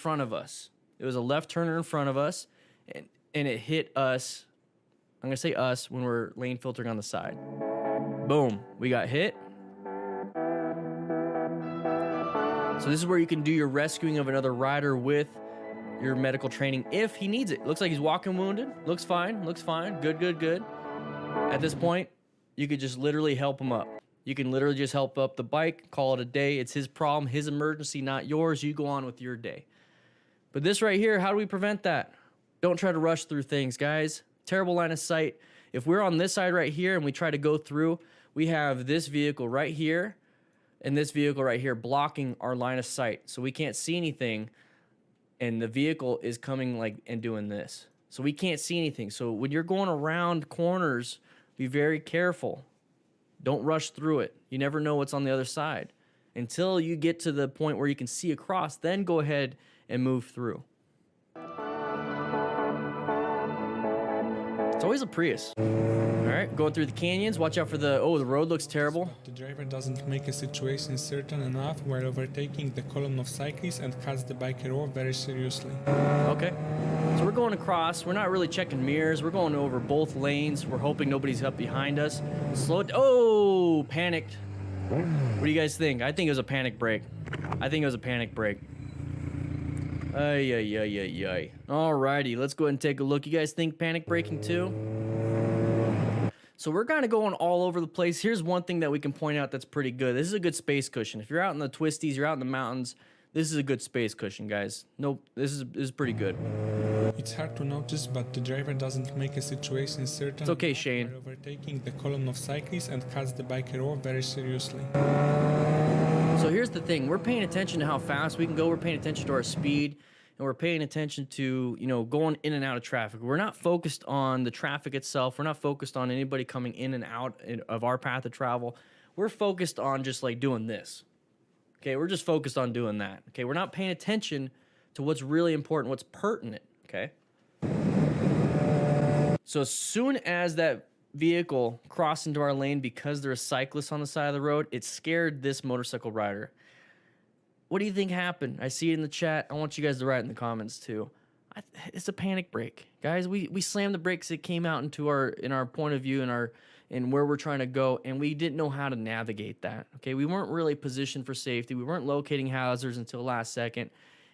front of us. It was a left turner in front of us, and it hit us. I'm gonna say us when we're lane filtering on the side. Boom, we got hit. So this is where you can do your rescuing of another rider with your medical training if he needs it. Looks like he's walking wounded. Looks fine. Looks fine. Good, good, good. At this point, you could just literally help him up. You can literally just help up the bike, call it a day. It's his problem, his emergency, not yours. You go on with your day. But this right here, how do we prevent that? Don't try to rush through things, guys. Terrible line of sight. If we're on this side right here and we try to go through, we have this vehicle right here and this vehicle right here blocking our line of sight. So we can't see anything, and the vehicle is coming like and doing this. So we can't see anything. So when you're going around corners, be very careful. Don't rush through it. You never know what's on the other side. Until you get to the point where you can see across, then go ahead and move through. It's always a Prius. All right, going through the canyons. Watch out for the, oh, the road looks terrible. The driver doesn't make a situation certain enough while overtaking the column of cyclists and cuts the biker off very seriously. Okay, so we're going across. We're not really checking mirrors. We're going over both lanes. We're hoping nobody's up behind us. Slow it. Oh, panicked. What do you guys think? I think it was a panic brake. I think it was a panic brake. Ay, ay, ay, ay, ay. Alrighty, let's go ahead and take a look. You guys think panic braking too? So we're kind of going all over the place. Here's one thing that we can point out that's pretty good. This is a good space cushion. If you're out in the twisties, you're out in the mountains, this is a good space cushion, guys. Nope, this is pretty good. It's hard to notice, but the driver doesn't make a situation certain. It's okay, Shane. While overtaking the column of cyclists and cuts the biker off very seriously. So here's the thing. We're paying attention to how fast we can go. We're paying attention to our speed. And we're paying attention to, you know, going in and out of traffic. We're not focused on the traffic itself. We're not focused on anybody coming in and out of our path of travel. We're focused on just like doing this. Okay, we're just focused on doing that. Okay, we're not paying attention to what's really important, what's pertinent. Okay. So as soon as that vehicle crossed into our lane because there's a cyclist on the side of the road, it scared this motorcycle rider. What do you think happened? I see it in the chat. I want you guys to write in the comments too. It's a panic brake, guys. We slammed the brakes. It came out into our point of view and where we're trying to go, and we didn't know how to navigate that. Okay, we weren't really positioned for safety. We weren't locating hazards until last second,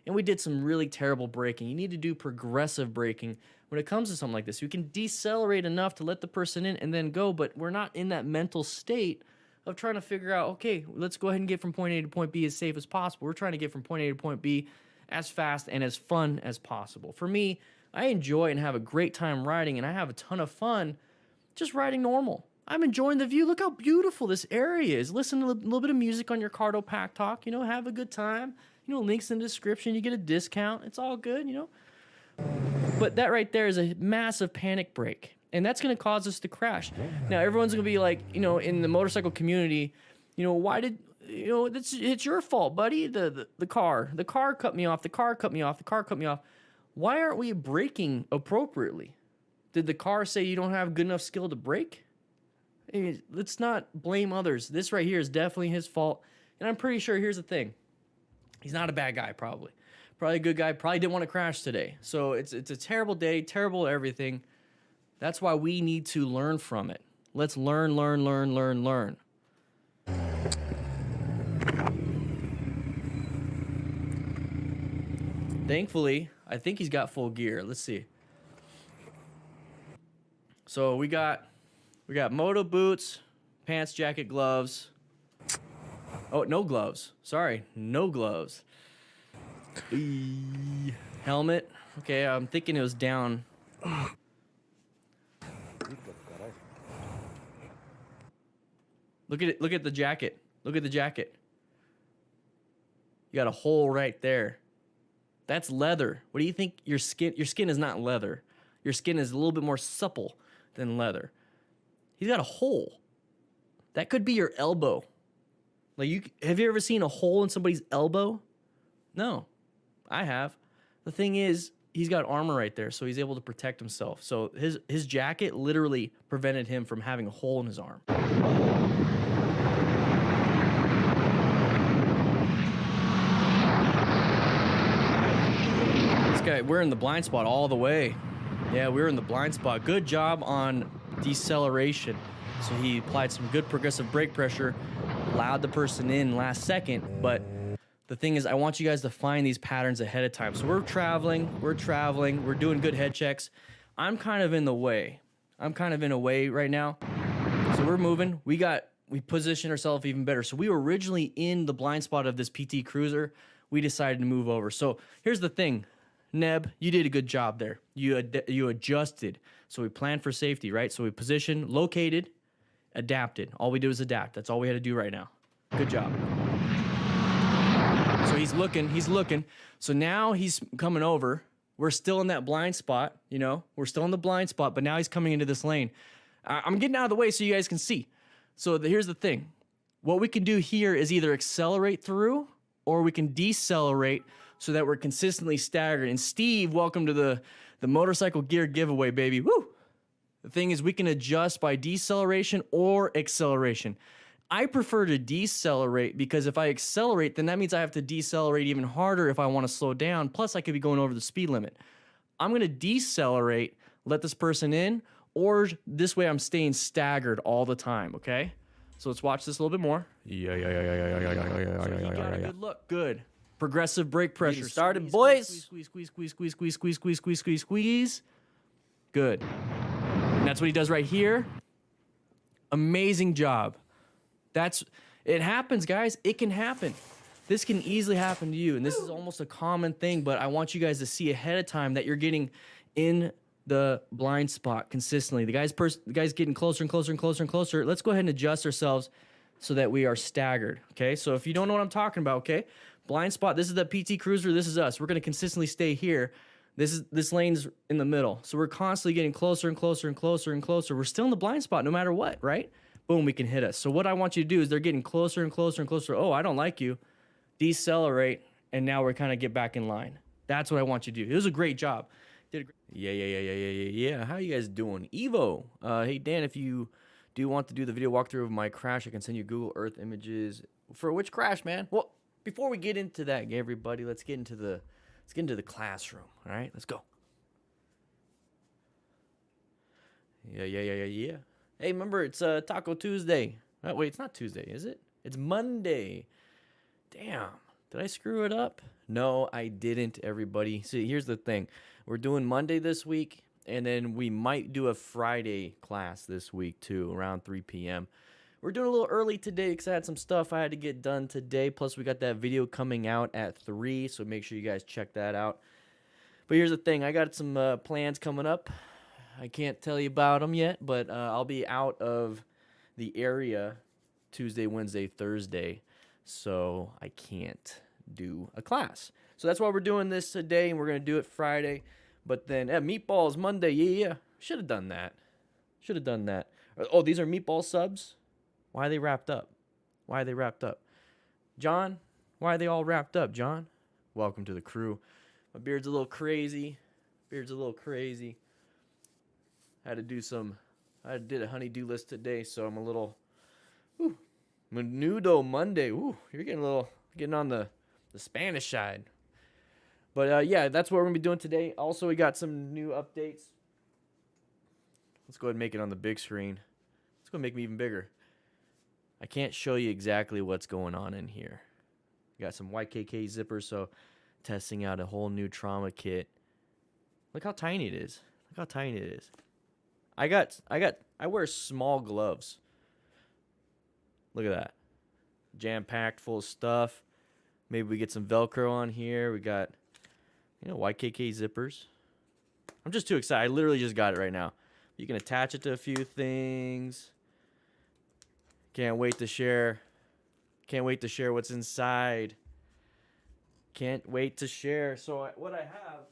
and we did some really terrible braking. You need to do progressive braking when it comes to something like this. You can decelerate enough to let the person in and then go, but we're not in that mental state of trying to figure out, okay, let's go ahead and get from point A to point B as safe as possible. We're trying to get from point A to point B as fast and as fun as possible. For me, I enjoy and have a great time riding, and I have a ton of fun just riding normal. I'm enjoying the view. Look how beautiful this area is. Listen to a little bit of music on your Cardo Pack Talk, you know, have a good time. You know, links in the description, you get a discount. It's all good, you know. But that right there is a massive panic brake. And that's going to cause us to crash. Now, everyone's going to be like, you know, in the motorcycle community, you know, why did, you know, it's your fault, buddy. The car cut me off. The car cut me off. The car cut me off. Why aren't we braking appropriately? Did the car say you don't have good enough skill to brake? Let's not blame others. This right here is definitely his fault. And I'm pretty sure, here's the thing. He's not a bad guy, probably. Probably a good guy. Probably didn't want to crash today. So it's a terrible day, terrible everything. That's why we need to learn from it. Let's learn. Thankfully, I think he's got full gear. Let's see. So we got moto boots, pants, jacket, gloves. Oh, no gloves. Sorry, no gloves. Helmet. Okay, I'm thinking it was down. Look at it. Look at the jacket. Look at the jacket. You got a hole right there. That's leather. What do you think? Your skin is not leather. Your skin is a little bit more supple than leather. He's got a hole. That could be your elbow. Like, have you ever seen a hole in somebody's elbow? No, I have. The thing is, he's got armor right there, so he's able to protect himself. So his jacket literally prevented him from having a hole in his arm. This guy, we're in the blind spot all the way. Yeah, we were in the blind spot. Good job on deceleration. So he applied some good progressive brake pressure, allowed the person in last second. But the thing is, I want you guys to find these patterns ahead of time. So we're traveling, we're doing good head checks. I'm kind of in the way. I'm kind of in a way right now. So we're moving. We positioned ourselves even better. So we were originally in the blind spot of this PT Cruiser. We decided to move over. So here's the thing, Neb, you did a good job there. You adjusted. So we planned for safety, right? So we positioned, located, adapted. All we did was adapt. That's all we had to do right now. Good job. So he's looking. So now he's coming over. We're still in that blind spot, you know? We're still in the blind spot, but now he's coming into this lane. I'm getting out of the way so you guys can see. So here's the thing. What we can do here is either accelerate through or we can decelerate so that we're consistently staggered. And Steve, welcome to the motorcycle gear giveaway, baby. Woo! The thing is, we can adjust by deceleration or acceleration. I prefer to decelerate because if I accelerate, then that means I have to decelerate even harder if I want to slow down. Plus, I could be going over the speed limit. I'm going to decelerate, let this person in, or this way I'm staying staggered all the time, okay? So let's watch this a little bit more. Yeah. Good look. Good. Progressive brake pressure. Started, boys. Squeeze. Good. And that's what he does right here. Amazing job. It happens, guys. It can happen. This can easily happen to you. And this is almost a common thing, but I want you guys to see ahead of time that you're getting in the blind spot consistently. The guy's getting closer and closer and closer and closer. Let's go ahead and adjust ourselves so that we are staggered. Okay. So if you don't know what I'm talking about, okay, blind spot, this is the PT Cruiser. This is us. We're going to consistently stay here. This lane's in the middle. So we're constantly getting closer and closer and closer and closer. We're still in the blind spot no matter what, right? Boom, we can hit us. So what I want you to do is they're getting closer and closer and closer. Oh, I don't like you. Decelerate, and now we're kind of get back in line. That's what I want you to do. It was a great job. Did a great. Yeah. How you guys doing? Evo. Hey Dan, if you do want to do the video walkthrough of my crash, I can send you Google Earth images. For which crash, man? Well, before we get into that, everybody, let's get into the classroom. All right, let's go. Yeah. Hey, remember, it's Taco Tuesday. Oh, wait, it's not Tuesday, is it? It's Monday. Damn. Did I screw it up? No, I didn't, everybody. See, here's the thing. We're doing Monday this week, and then we might do a Friday class this week, too, around 3 p.m. We're doing a little early today because I had some stuff I had to get done today. Plus, we got that video coming out at 3, so make sure you guys check that out. But here's the thing. I got some plans coming up. I can't tell you about them yet, but I'll be out of the area Tuesday, Wednesday, Thursday, so I can't do a class. So that's why we're doing this today, and we're going to do it Friday. But then, meatballs Monday, yeah. Should have done that. Oh, these are meatball subs? Why are they wrapped up? John, why are they all wrapped up, John? Welcome to the crew. My beard's a little crazy. I did a honey-do list today, so I'm a little, Menudo Monday. Ooh, you're getting on the Spanish side. But yeah, that's what we're going to be doing today. Also, we got some new updates. Let's go ahead and make it on the big screen. It's going to make me even bigger. I can't show you exactly what's going on in here. We got some YKK zippers, so testing out a whole new trauma kit. Look how tiny it is. I wear small gloves. Look at that. Jam-packed full of stuff. Maybe we get some Velcro on here. We got, YKK zippers. I'm just too excited. I literally just got it right now. You can attach it to a few things. Can't wait to share what's inside. Can't wait to share. So what I have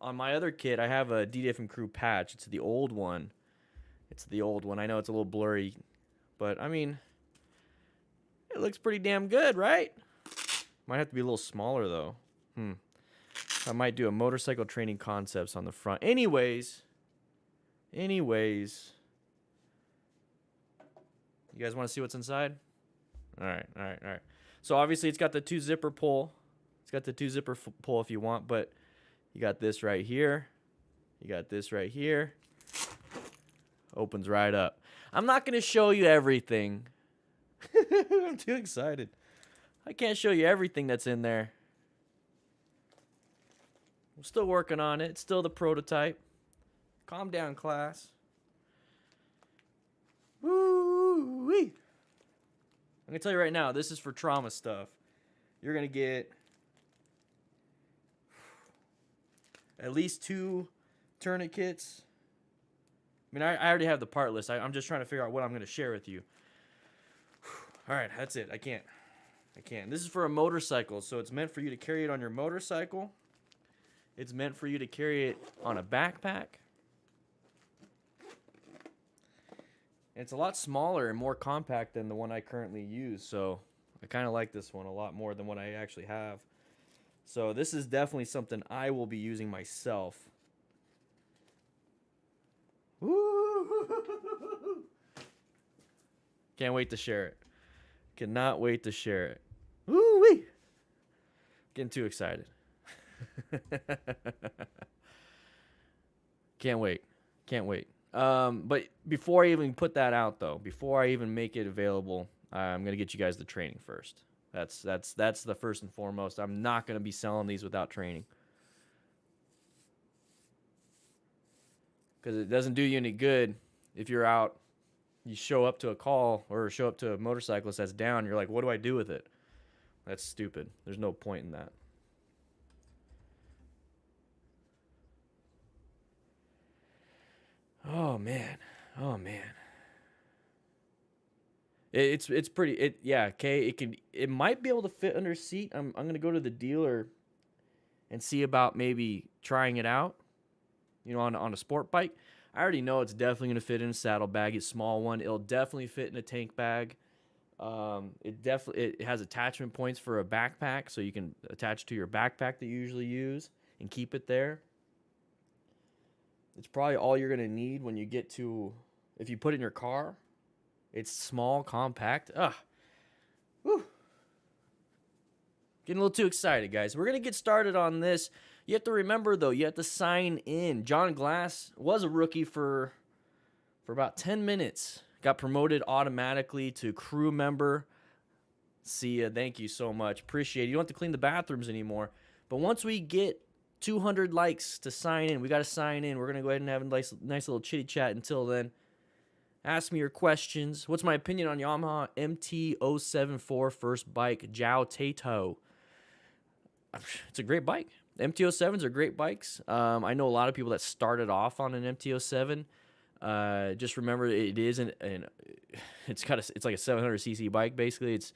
on my other kit, I have a DDF Crew patch. It's the old one. I know it's a little blurry, but I mean, it looks pretty damn good, right? Might have to be a little smaller though. I might do a motorcycle training concepts on the front. Anyways. You guys want to see what's inside? All right. So obviously it's got the 2 zipper pull. It's got the 2-zipper pull if you want, but you got this right here. You got this right here. Opens right up. I'm not going to show you everything. I'm too excited. I can't show you everything that's in there. I'm still working on it. It's still the prototype. Calm down, class. Woo-wee. I'm going to tell you right now, this is for trauma stuff. You're going to get at least 2 tourniquets. I mean, I already have the part list. I'm just trying to figure out what I'm going to share with you. All right, that's it. I can't. This is for a motorcycle, so it's meant for you to carry it on your motorcycle. It's meant for you to carry it on a backpack. And it's a lot smaller and more compact than the one I currently use, so I kind of like this one a lot more than what I actually have. So this is definitely something I will be using myself. Woo! Can't wait to share it. Cannot wait to share it. Woo-wee! Getting too excited. Can't wait. But before I even put that out, though, before I even make it available, I'm gonna get you guys the training first. That's the first and foremost. I'm not gonna be selling these without training, because it doesn't do you any good if you're out. You show up to a call or show up to a motorcyclist that's down. You're like, what do I do with it? That's stupid. There's no point in that. Oh man. It's pretty. Yeah. Okay. It might be able to fit under seat. I'm gonna go to the dealer and see about maybe trying it out. You know, on a sport bike. I already know it's definitely gonna fit in a saddlebag. It's a small one. It'll definitely fit in a tank bag. It has attachment points for a backpack, so you can attach to your backpack that you usually use and keep it there. It's probably all you're gonna need when you get to, if you put it in your car. It's small, compact. Whew. Getting a little too excited, guys. We're gonna get started on this. You have to remember, though, you have to sign in. John Glass was a rookie for about 10 minutes. Got promoted automatically to crew member. See ya. Thank you so much. Appreciate it. You don't have to clean the bathrooms anymore. But once we get 200 likes to sign in, we got to sign in. We're going to go ahead and have a nice little chitty chat. Until then, ask me your questions. What's my opinion on Yamaha MT-074 first bike, Jiao Taito? It's a great bike. MT-07s are great bikes. I know a lot of people that started off on an MT-07. Just remember, it is it's like a 700cc bike. Basically, it's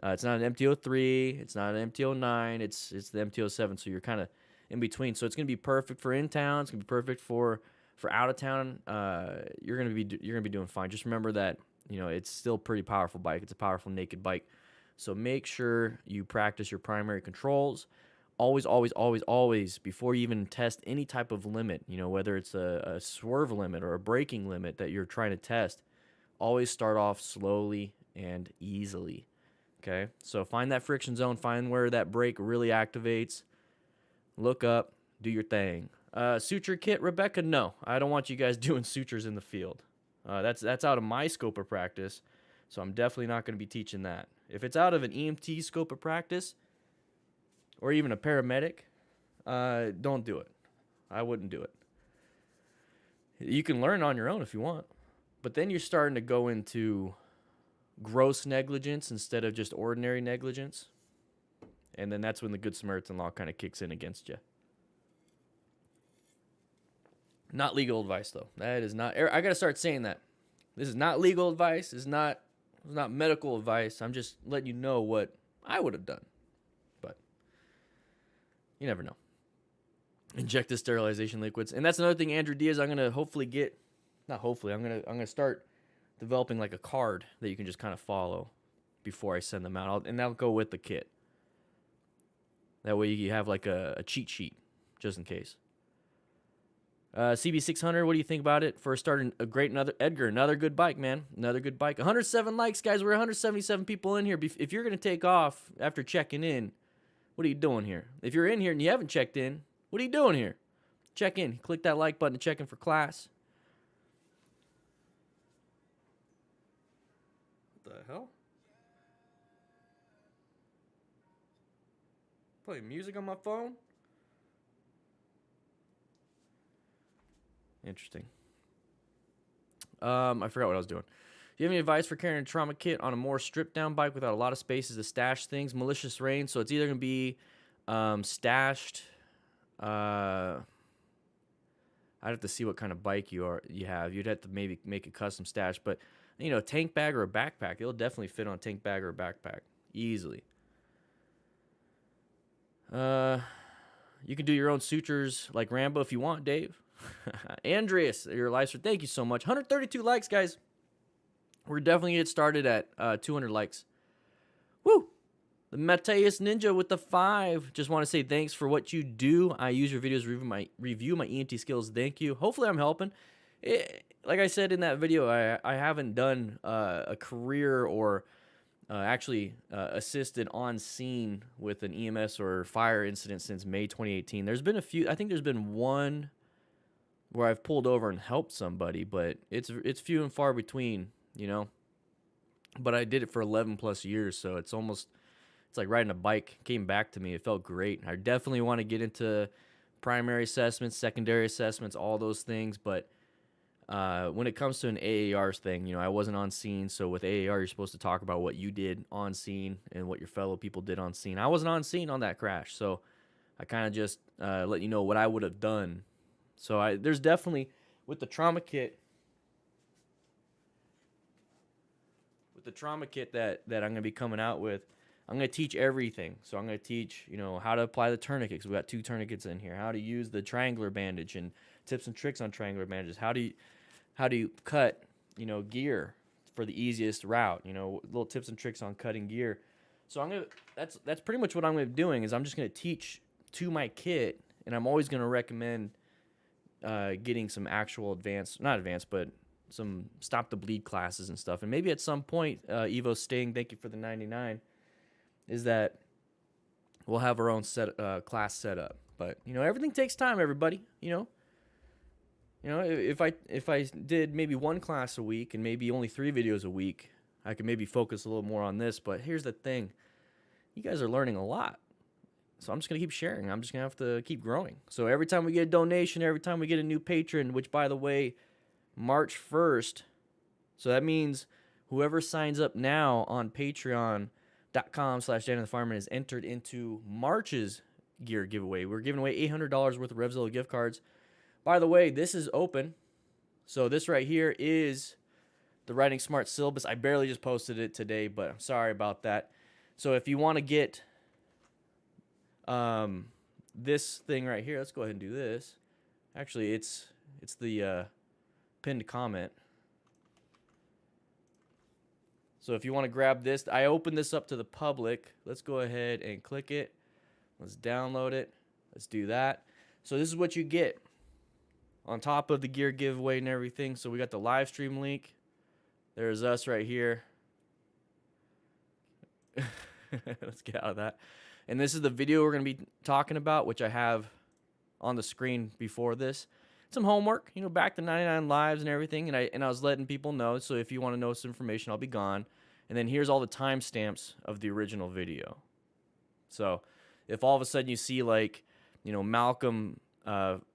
not an MT-03, it's not an MT-09, it's the MT-07. So you're kind of in between. So it's gonna be perfect for in town. It's gonna be perfect for out of town. You're gonna be doing fine. Just remember that it's still a pretty powerful bike. It's a powerful naked bike. So make sure you practice your primary controls. Always, before you even test any type of limit, whether it's a swerve limit or a braking limit that you're trying to test, always start off slowly and easily, okay? So find that friction zone, find where that brake really activates, look up, do your thing. Suture kit, Rebecca, no. I don't want you guys doing sutures in the field. That's out of my scope of practice, so I'm definitely not going to be teaching that. If it's out of an EMT scope of practice, or even a paramedic, don't do it. I wouldn't do it. You can learn on your own if you want, but then you're starting to go into gross negligence instead of just ordinary negligence, and then that's when the Good Samaritan law kind of kicks in against you. Not legal advice, though. That is not. I gotta start saying that. This is not legal advice. It's not medical advice. I'm just letting you know what I would have done. You never know. Inject the sterilization liquids. And that's another thing, Andrew Diaz, I'm going to hopefully get, not hopefully, I'm going to start developing like a card that you can just kind of follow before I send them out. And that'll go with the kit. That way you have like a cheat sheet, just in case. CB600, what do you think about it? For a start, another good bike, man. Another good bike. 107 likes, guys. We're 177 people in here. If you're going to take off after checking in, What are you doing here? If you're in here and you haven't checked in, what are you doing here? Check in. Click that like button to check in for class. What the hell? Playing music on my phone? Interesting. I forgot what I was doing. Do you have any advice for carrying a trauma kit on a more stripped down bike without a lot of spaces to stash things? Malicious rain, so it's either going to be stashed. I'd have to see what kind of bike you have. You'd have to maybe make a custom stash, but you know, tank bag or a backpack, it'll definitely fit on a tank bag or a backpack easily. You can do your own sutures like Rambo if you want, Dave. Andreas, your live thank you so much. 132 likes, guys. We're definitely going to get started at 200 likes. Woo! The Mateus Ninja with the 5. Just want to say thanks for what you do. I use your videos to review my EMT skills. Thank you. Hopefully I'm helping. Like I said in that video, I haven't done a career or actually assisted on scene with an EMS or fire incident since May 2018. There's been a few. I think there's been one where I've pulled over and helped somebody, but it's few and far between, you know. But I did it for 11 plus years, so it's like riding a bike came back to me. It felt great. I definitely want to get into primary assessments, secondary assessments, all those things, but when it comes to an AAR thing, you know, I wasn't on scene, so with AAR, you're supposed to talk about what you did on scene and what your fellow people did on scene. I wasn't on scene on that crash, so I kind of just let you know what I would have done. So there's definitely, with the trauma kit that I'm going to be coming out with, I'm going to teach everything. So I'm going to teach, you know, how to apply the tourniquet, because we got 2 tourniquets in here, how to use the triangular bandage and tips and tricks on triangular bandages, how do you cut, you know, gear for the easiest route, you know, little tips and tricks on cutting gear. So that's pretty much what I'm going to be doing, is I'm just going to teach to my kit, and I'm always going to recommend getting some actual but some stop the bleed classes and stuff. And maybe at some point, Evo Sting, thank you for the 99, is that we'll have our own class set up. But, you know, everything takes time, everybody, you know. You know, if I did maybe 1 class a week and maybe only 3 videos a week, I could maybe focus a little more on this. But here's the thing. You guys are learning a lot. So I'm just going to keep sharing. I'm just going to have to keep growing. So every time we get a donation, every time we get a new patron, which, by the way, March 1st, so that means whoever signs up now on patreon.com/DanDanTheFireman is entered into March's gear giveaway. We're giving away $800 worth of RevZilla gift cards. By the way, this is open. So this right here is the Riding Smart syllabus. I barely just posted it today, but I'm sorry about that. So if you want to get this thing right here, let's go ahead and do this. Actually, it's the pinned comment. So if you want to grab this, I opened this up to the public. Let's go ahead and click it. Let's download it. Let's do that. So this is what you get on top of the gear giveaway and everything. So we got the live stream link. There's us right here. Let's get out of that. And this is the video we're going to be talking about, which I have on the screen before this. Some homework, you know, back to 99 lives and everything. And I was letting people know. So if you want to know some information, I'll be gone. And then here's all the timestamps of the original video. So if all of a sudden you see, like, you know, Malcolm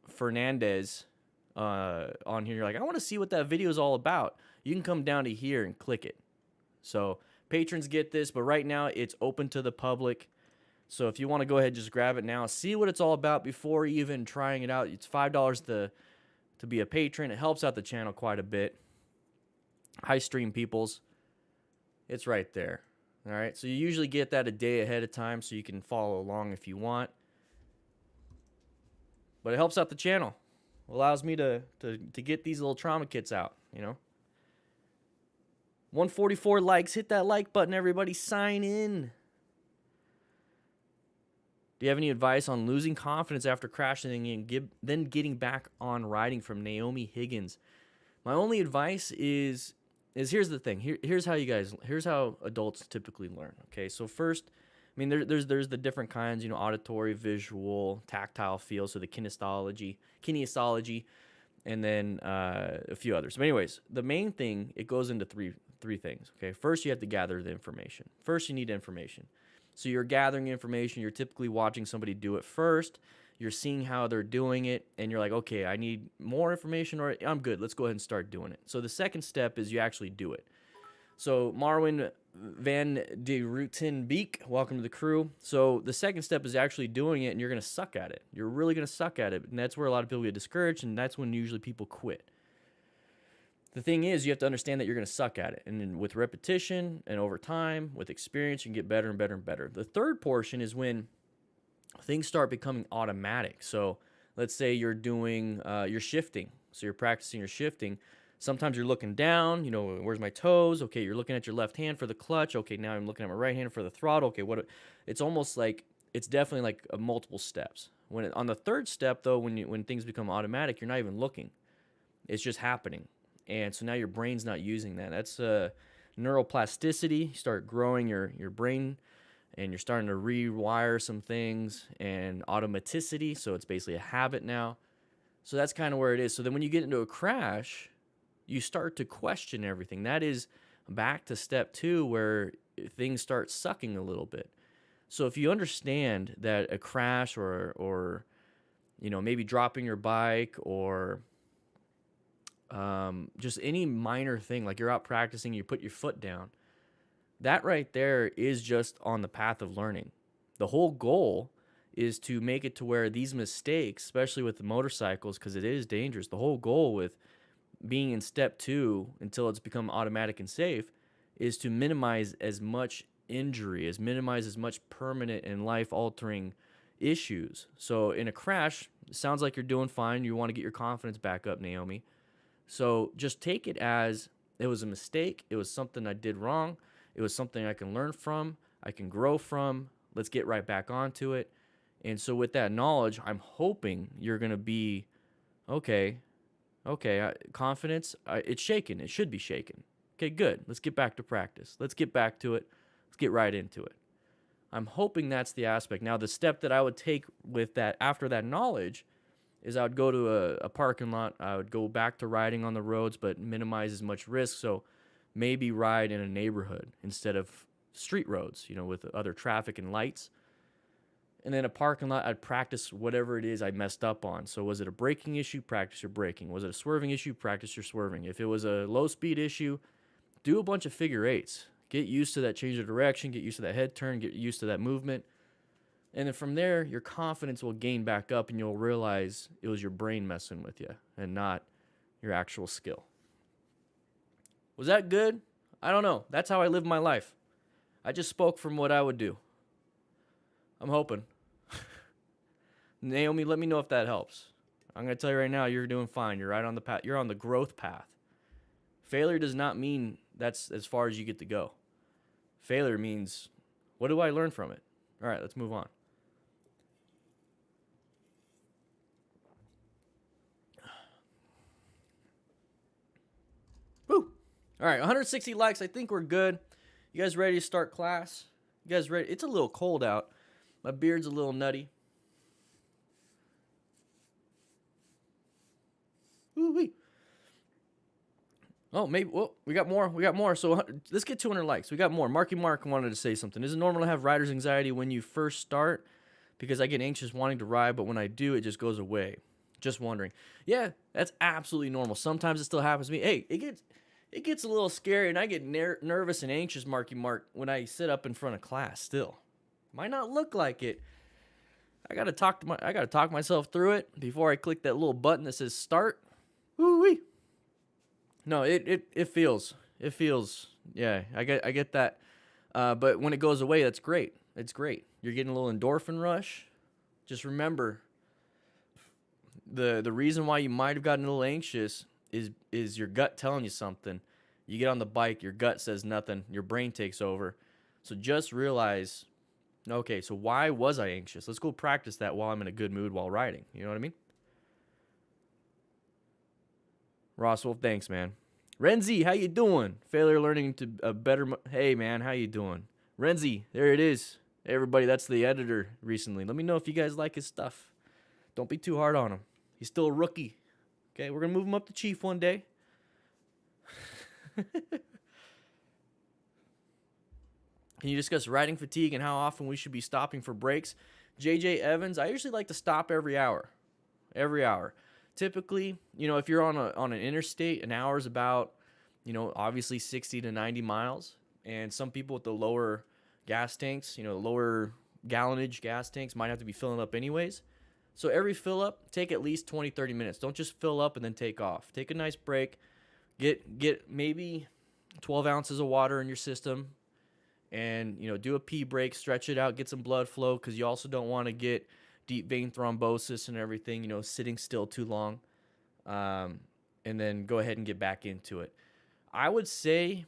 Fernandez on here, you're like, I want to see what that video is all about. You can come down to here and click it. So patrons get this, but right now it's open to the public. So if you want to go ahead and just grab it now, see what it's all about before even trying it out. It's $5 to be a patron. It helps out the channel quite a bit. High stream peoples. It's right there. All right. So you usually get that a day ahead of time so you can follow along if you want. But it helps out the channel. It allows me to get these little trauma kits out, you know. 144 likes. Hit that like button, everybody. Sign in. Do you have any advice on losing confidence after crashing and then getting back on riding, from Naomi Higgins? My only advice is here's the thing. Here's how adults typically learn. Okay, so first, I mean, there's the different kinds, you know, auditory, visual, tactile feel, so the kinesiology, and then a few others. But anyways, the main thing, it goes into three things. Okay, first you have to gather the information. First, you need information. So you're gathering information. You're typically watching somebody do it first. You're seeing how they're doing it, and you're like, okay, I need more information, or I'm good. Let's go ahead and start doing it. So the second step is you actually do it. So Marwin Van de Rutenbeek, welcome to the crew. So the second step is actually doing it, and you're going to suck at it. You're really going to suck at it, and that's where a lot of people get discouraged, and that's when usually people quit. The thing is, you have to understand that you're going to suck at it, and then with repetition and over time, with experience, you can get better and better and better. The third portion is when things start becoming automatic. So let's say you're doing, you're shifting. So you're practicing your shifting. Sometimes you're looking down, you know, where's my toes? Okay, you're looking at your left hand for the clutch. Okay, now I'm looking at my right hand for the throttle. Okay, it's almost like, it's definitely like multiple steps. On the third step though, when things become automatic, you're not even looking. It's just happening. And so now your brain's not using that. That's neuroplasticity. You start growing your brain, and you're starting to rewire some things, and automaticity. So it's basically a habit now. So that's kind of where it is. So then when you get into a crash, you start to question everything. That is back to step 2, where things start sucking a little bit. So if you understand that a crash or you know, maybe dropping your bike, or just any minor thing, like you're out practicing, you put your foot down, that right there is just on the path of learning. The whole goal is to make it to where these mistakes, especially with the motorcycles, because it is dangerous, the whole goal with being in step 2 until it's become automatic and safe is to minimize as much injury, minimize as much permanent and life-altering issues. So in a crash, it sounds like you're doing fine. You want to get your confidence back up, Naomi. So just take it as it was a mistake. It was something I did wrong. It was something I can learn from. I can grow from. Let's get right back onto it. And so with that knowledge, I'm hoping you're going to be, okay, confidence, it's shaken. It should be shaken. Okay, good. Let's get back to practice. Let's get back to it. Let's get right into it. I'm hoping that's the aspect. Now, the step that I would take with that, after that knowledge, is I would go to a parking lot. I would go back to riding on the roads, but minimize as much risk. So maybe ride in a neighborhood instead of street roads, you know, with other traffic and lights. And then a parking lot, I'd practice whatever it is I messed up on. So was it a braking issue? Practice your braking. Was it a swerving issue? Practice your swerving. If it was a low speed issue, do a bunch of figure eights. Get used to that change of direction. Get used to that head turn. Get used to that movement. And then from there, your confidence will gain back up, and you'll realize it was your brain messing with you and not your actual skill. Was that good? I don't know. That's how I live my life. I just spoke from what I would do. I'm hoping. Naomi, let me know if that helps. I'm going to tell you right now, you're doing fine. You're right on the path. You're on the growth path. Failure does not mean that's as far as you get to go. Failure means, what do I learn from it? All right, let's move on. Woo! All right, 160 likes. I think we're good. You guys ready to start class? You guys ready? It's a little cold out. My beard's a little nutty. Woo-wee. Oh, maybe. Well, we got more. We got more. So let's get 200 likes. We got more. Marky Mark wanted to say something. Is it normal to have rider's anxiety when you first start? Because I get anxious wanting to ride, but when I do, it just goes away. Just wondering. Yeah, that's absolutely normal. Sometimes it still happens to me. Hey, it gets a little scary, and I get nervous and anxious, Marky Mark, when I sit up in front of class. Still, might not look like it. I gotta talk myself through it before I click that little button that says start. Woo-wee. No, it feels. Yeah, I get that. But when it goes away, that's great. It's great. You're getting a little endorphin rush. Just remember, the reason why you might have gotten a little anxious is your gut telling you something. You get on the bike, your gut says nothing, your brain takes over. So just realize, okay, so why was I anxious? Let's go practice that while I'm in a good mood while riding. You know what I mean? Rosswolf, thanks, man. Renzi, how you doing? Failure learning to a better... Hey, man, how you doing? Renzi, there it is. Hey, everybody, that's the editor recently. Let me know if you guys like his stuff. Don't be too hard on him. He's still a rookie. Okay, we're going to move him up to chief one day. Can you discuss riding fatigue and how often we should be stopping for breaks? JJ Evans, I usually like to stop every hour. Every hour. Typically, if you're on an interstate, an hour is about, obviously 60 to 90 miles. And some people with the lower gas tanks, lower gallonage gas tanks might have to be filling up anyways. So every fill up, take at least 20, 30 minutes. Don't just fill up and then take off. Take a nice break. Get maybe 12 ounces of water in your system. And, do a pee break, stretch it out, get some blood flow, because you also don't want to get deep vein thrombosis and everything, sitting still too long. And then go ahead and get back into it. I would say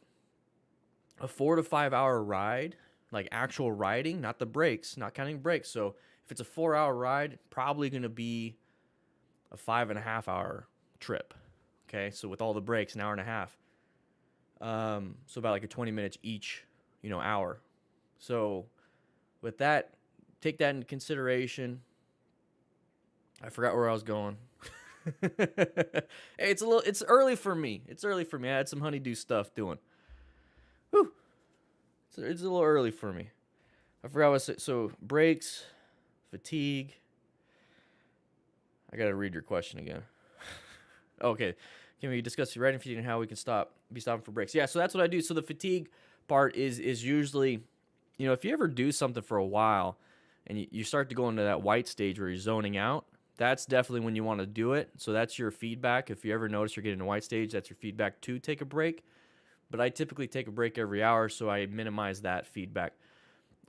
a 4 to 5 hour ride, like actual riding, not the breaks, not counting breaks. So if it's a 4 hour ride, probably going to be a 5.5 hour trip. Okay, so with all the breaks, an hour and a half. So about like a 20 minutes each, hour. So with that, take that into consideration. I forgot where I was going. Hey, it's early for me. It's early for me. I had some honeydew stuff doing. Whew. It's a little early for me. I forgot what so breaks, fatigue. I gotta read your question again. Okay. Can we discuss riding fatigue and how we can be stopping for breaks? Yeah, so that's what I do. So the fatigue part is usually, if you ever do something for a while and you start to go into that white stage where you're zoning out, that's definitely when you want to do it. So that's your feedback. If you ever notice you're getting a white stage, that's your feedback to take a break. But I typically take a break every hour, so I minimize that feedback.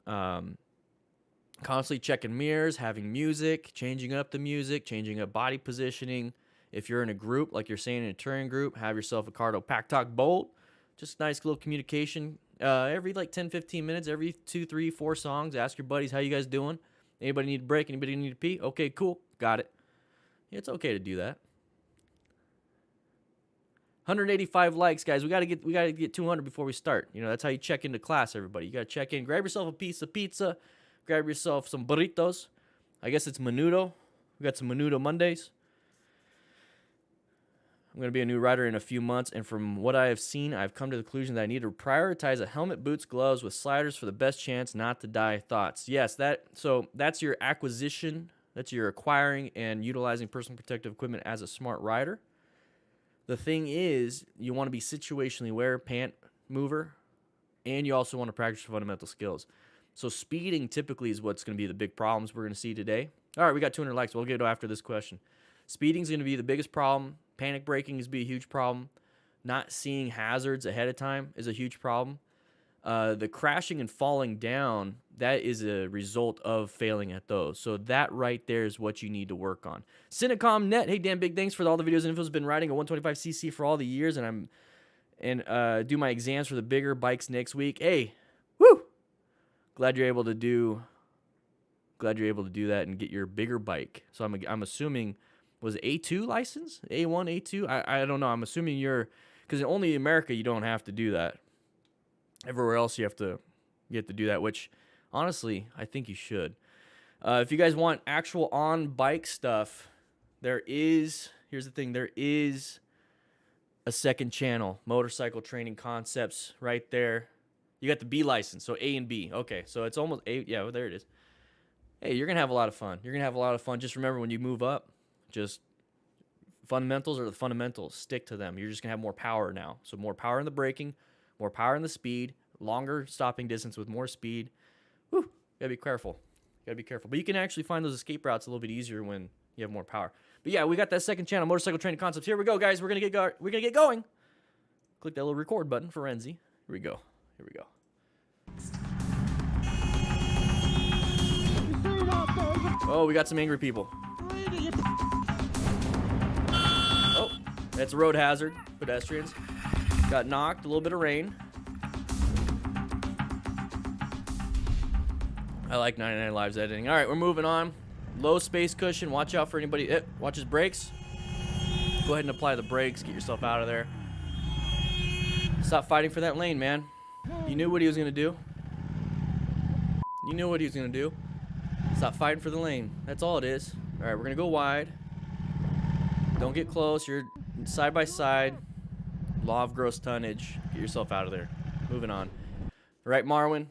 Constantly checking mirrors, having music, changing up the music, changing up body positioning. If you're in a group, like you're saying in a touring group, have yourself a Cardo Pack Talk Bolt. Just nice little communication. Every like 10, 15 minutes, every 2, 3, 4 songs, ask your buddies, how you guys doing? Anybody need a break? Anybody need to pee? Okay, cool. Got it. Yeah, it's okay to do that. 185 likes, guys. We gotta get 200 before we start. That's how you check into class, everybody. You gotta check in. Grab yourself a piece of pizza. Grab yourself some burritos. I guess it's menudo. We got some menudo Mondays. I'm going to be a new rider in a few months, and from what I have seen, I've come to the conclusion that I need to prioritize a helmet, boots, gloves with sliders for the best chance not to die. Thoughts? Yes, that's your acquisition. That's your acquiring and utilizing personal protective equipment as a smart rider. The thing is, you want to be situationally aware, pant mover, and you also want to practice your fundamental skills. So speeding typically is what's going to be the big problems we're going to see today. All right, we got 200 likes. We'll get to after this question. Speeding is going to be the biggest problem. Panic braking is be a huge problem. Not seeing hazards ahead of time is a huge problem. The crashing and falling down, that is a result of failing at those. So that right there is what you need to work on. Cinecom Net, hey Dan, big thanks for all the videos and info. Been riding a 125cc for all the years, and do my exams for the bigger bikes next week. Hey, woo! Glad you're able to do that and get your bigger bike. So I'm assuming, was it A2 license? A1, A2? I don't know. I'm assuming because only in America you don't have to do that. Everywhere else you have to do that, which honestly, I think you should. If you guys want actual on-bike stuff, here's the thing, there is a second channel, Motorcycle Training Concepts, right there. You got the B license, so A and B. Okay, so it's almost A. Yeah, well, there it is. Hey, you're going to have a lot of fun. Just remember, when you move up, just fundamentals are the fundamentals. Stick to them. You're just going to have more power now. So more power in the braking, more power in the speed, longer stopping distance with more speed. Whew, gotta be careful. But you can actually find those escape routes a little bit easier when you have more power. But yeah, we got that second channel, Motorcycle Training Concepts. Here we go, guys. We're gonna get going. Click that little record button for Renzi. Here we go. Oh, we got some angry people. Oh, that's a road hazard. Pedestrians got knocked. A little bit of rain. I like 99 Lives editing. All right, we're moving on. Low space cushion. Watch out for anybody. Watch his brakes. Go ahead and apply the brakes. Get yourself out of there. Stop fighting for that lane, man. You knew what he was going to do. You knew what he was going to do. Stop fighting for the lane. That's all it is. All right, we're going to go wide. Don't get close. You're side by side. Law of gross tonnage. Get yourself out of there. Moving on. All right, Marwin.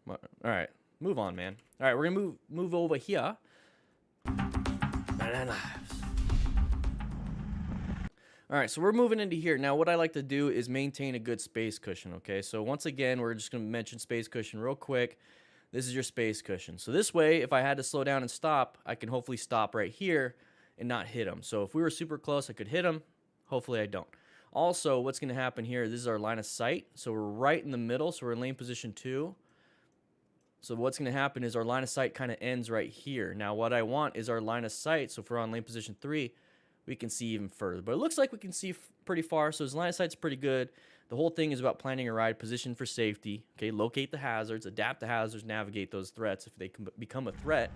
All right, move on, man. All right, we're going to move over here. All right, so we're moving into here. Now, what I like to do is maintain a good space cushion, okay? So once again, we're just going to mention space cushion real quick. This is your space cushion. So this way, if I had to slow down and stop, I can hopefully stop right here and not hit him. So if we were super close, I could hit him. Hopefully I don't. Also, what's going to happen here, this is our line of sight. So we're right in the middle, so we're in lane position 2. So what's going to happen is our line of sight kind of ends right here. Now, what I want is our line of sight, so if we're on lane position 3, we can see even further. But it looks like we can see pretty far, so his line of sight's pretty good. The whole thing is about planning a ride, position for safety, okay? Locate the hazards, adapt the hazards, navigate those threats if they can become a threat.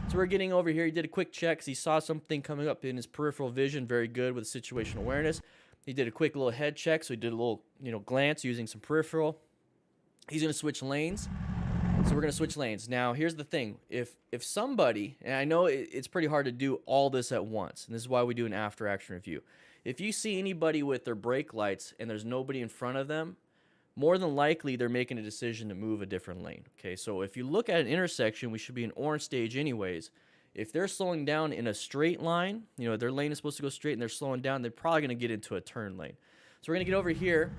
So we're getting over here. He did a quick check because he saw something coming up in his peripheral vision, very good with situational awareness. He did a quick little head check, so he did a little, glance using some peripheral. He's going to switch lanes. So we're going to switch lanes. Now, here's the thing. If somebody, and I know it's pretty hard to do all this at once, and this is why we do an after-action review. If you see anybody with their brake lights and there's nobody in front of them, more than likely they're making a decision to move a different lane. Okay, so if you look at an intersection, we should be in orange stage anyways. If they're slowing down in a straight line, their lane is supposed to go straight and they're slowing down, they're probably going to get into a turn lane. So we're going to get over here,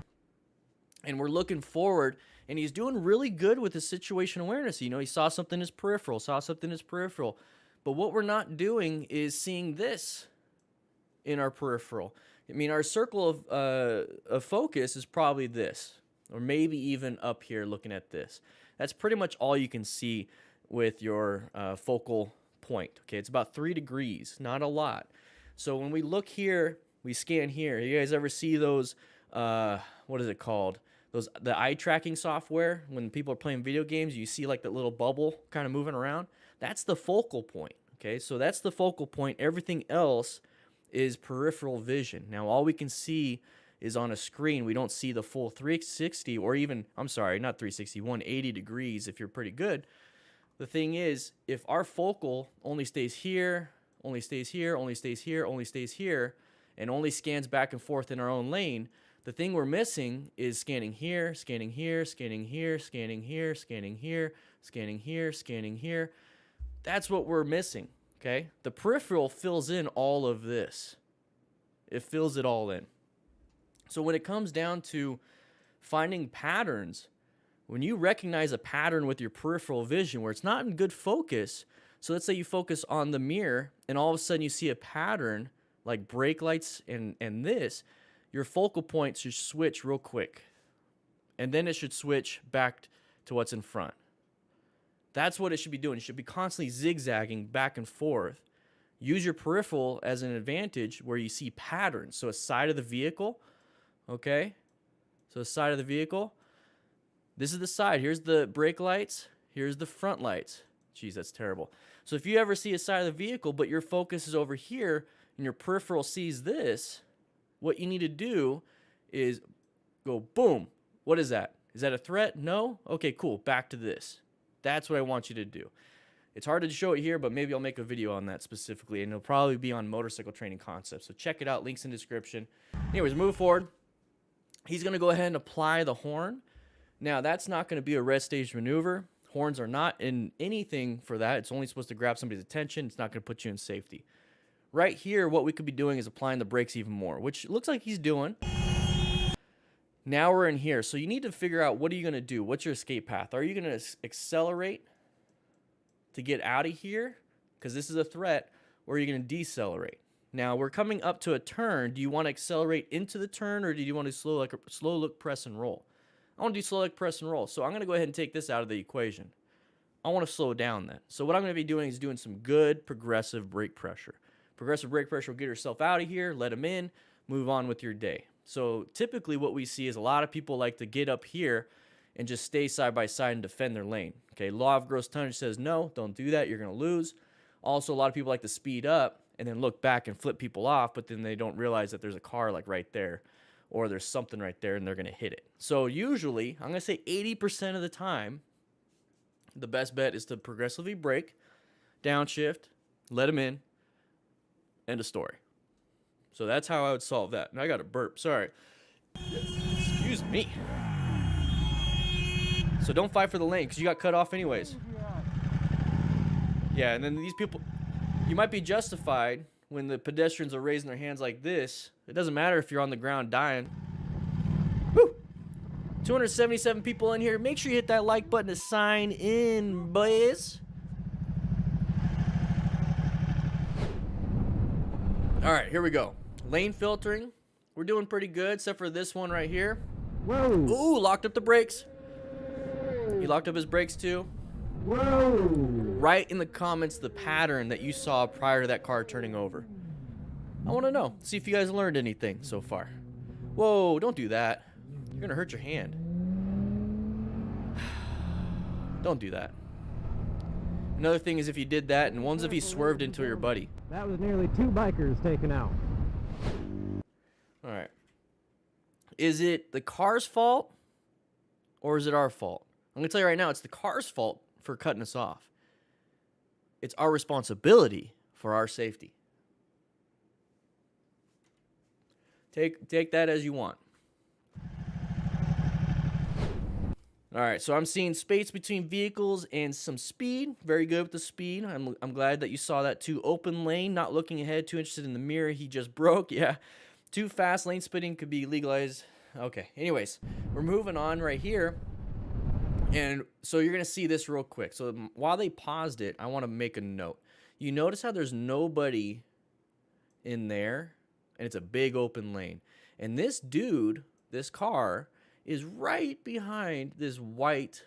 and we're looking forward. And he's doing really good with his situational awareness. He saw something in his peripheral, But what we're not doing is seeing this in our peripheral. I mean, our circle of focus is probably this, or maybe even up here looking at this. That's pretty much all you can see with your focal point. Okay, it's about 3 degrees, not a lot. So when we look here, we scan here. You guys ever see those, what is it called? The eye tracking software, when people are playing video games, you see like that little bubble kind of moving around. That's the focal point, okay? So that's the focal point. Everything else is peripheral vision. Now, all we can see is on a screen. We don't see the full 360 or even, I'm sorry, not 360, 180 degrees if you're pretty good. The thing is, if our focal only stays here, only stays here, only stays here, only stays here, and only scans back and forth in our own lane, the thing we're missing is scanning here, scanning here, scanning here, scanning here, scanning here, scanning here, scanning here. That's what we're missing, okay? The peripheral fills in all of this. It fills it all in. So when it comes down to finding patterns, when you recognize a pattern with your peripheral vision where it's not in good focus, so let's say you focus on the mirror and all of a sudden you see a pattern like brake lights and this, your focal point should switch real quick. And then it should switch back to what's in front. That's what it should be doing. It should be constantly zigzagging back and forth. Use your peripheral as an advantage where you see patterns. So a side of the vehicle, okay? So a side of the vehicle. This is the side. Here's the brake lights. Here's the front lights. Jeez, that's terrible. So if you ever see a side of the vehicle, but your focus is over here and your peripheral sees this, what you need to do is go, boom. What is that? Is that a threat? No? Okay, cool. Back to this. That's what I want you to do. It's hard to show it here, but maybe I'll make a video on that specifically, and it'll probably be on Motorcycle Training Concepts. So check it out. Links in the description. Anyways, move forward. He's going to go ahead and apply the horn. Now, that's not going to be a red stage maneuver. Horns are not in anything for that. It's only supposed to grab somebody's attention. It's not going to put you in safety. Right here, what we could be doing is applying the brakes even more, which looks like he's doing. Now we're in here. So you need to figure out, what are you going to do? What's your escape path? Are you going to accelerate to get out of here, because this is a threat, or are you going to decelerate? Now, we're coming up to a turn. Do you want to accelerate into the turn, or do you want to slow look, press, and roll? I want to do slow look, press, and roll. So I'm going to go ahead and take this out of the equation. I want to slow down then. So what I'm going to be doing is doing some good progressive brake pressure. Progressive brake pressure will get yourself out of here, let them in, move on with your day. So typically what we see is a lot of people like to get up here and just stay side by side and defend their lane. Okay, law of gross tonnage says no, don't do that, you're going to lose. Also, a lot of people like to speed up and then look back and flip people off, but then they don't realize that there's a car like right there, or there's something right there and they're going to hit it. So usually, I'm going to say 80% of the time, the best bet is to progressively brake, downshift, let him in, end of story. So that's how I would solve that. And I got a burp, sorry. Excuse me. So don't fight for the lane, because you got cut off anyways. Yeah, and then these people, you might be justified when the pedestrians are raising their hands like this. It doesn't matter if you're on the ground dying. Woo! 277 people in here. Make sure you hit that like button to sign in, boys. All right, here we go. Lane filtering. We're doing pretty good, except for this one right here. Whoa! Ooh, locked up the brakes. He locked up his brakes too. Whoa! Write in the comments the pattern that you saw prior to that car turning over. I want to know. See if you guys learned anything so far. Whoa, don't do that. You're going to hurt your hand. Don't do that. Another thing is if you did that, and one's if he swerved into your buddy. That was nearly 2 bikers taken out. All right. Is it the car's fault or is it our fault? I'm going to tell you right now, it's the car's fault for cutting us off. It's our responsibility for our safety. Take that as you want. All right, so I'm seeing space between vehicles and some speed. Very good with the speed. I'm glad that you saw that too. Open lane, not looking ahead, too interested in the mirror he just broke. Yeah, too fast. Lane splitting could be legalized. Okay, anyways, we're moving on right here. And so you're going to see this real quick. So while they paused it, I want to make a note. You notice how there's nobody in there, and it's a big open lane. And this dude, this car, is right behind this white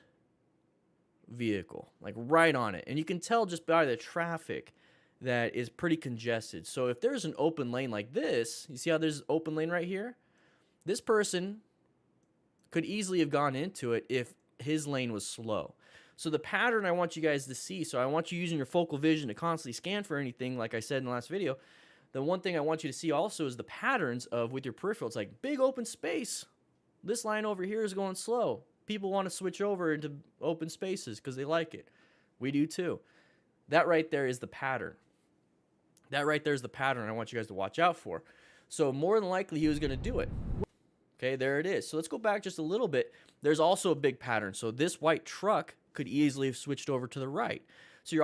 vehicle, like right on it. And you can tell just by the traffic that is pretty congested. So if there's an open lane like this, you see how there's an open lane right here? This person could easily have gone into it if his lane was slow. So the pattern I want you guys to see, so I want you using your focal vision to constantly scan for anything, like I said in the last video. The one thing I want you to see also is the patterns of with your peripheral. It's like big open space. This line over here is going slow. People want to switch over into open spaces because they like it. We do too. That right there is the pattern. That right there is the pattern I want you guys to watch out for. So more than likely he was going to do it. Okay, there it is. So let's go back just a little bit. There's also a big pattern. So this white truck could easily have switched over to the right. So you're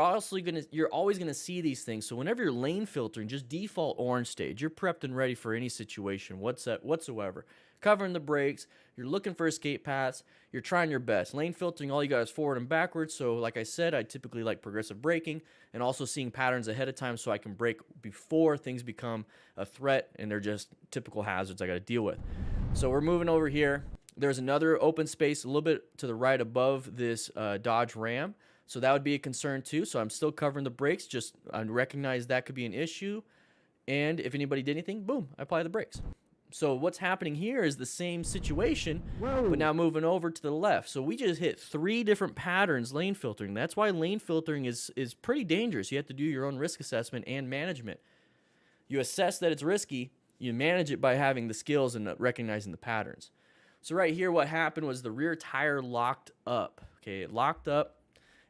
always gonna see these things. So whenever you're lane filtering, just default orange stage. You're prepped and ready for any situation whatsoever. Covering the brakes, you're looking for escape paths, you're trying your best. Lane filtering, all you got is forward and backwards. So like I said, I typically like progressive braking and also seeing patterns ahead of time so I can brake before things become a threat and they're just typical hazards I gotta deal with. So we're moving over here. There's another open space a little bit to the right above this Dodge Ram. So that would be a concern too. So I'm still covering the brakes. Just I recognize that could be an issue. And if anybody did anything, boom, I apply the brakes. So what's happening here is the same situation, but now moving over to the left. So we just hit 3 different patterns lane filtering. That's why lane filtering is pretty dangerous. You have to do your own risk assessment and management. You assess that it's risky. You manage it by having the skills and recognizing the patterns. So right here, what happened was the rear tire locked up. Okay, it locked up,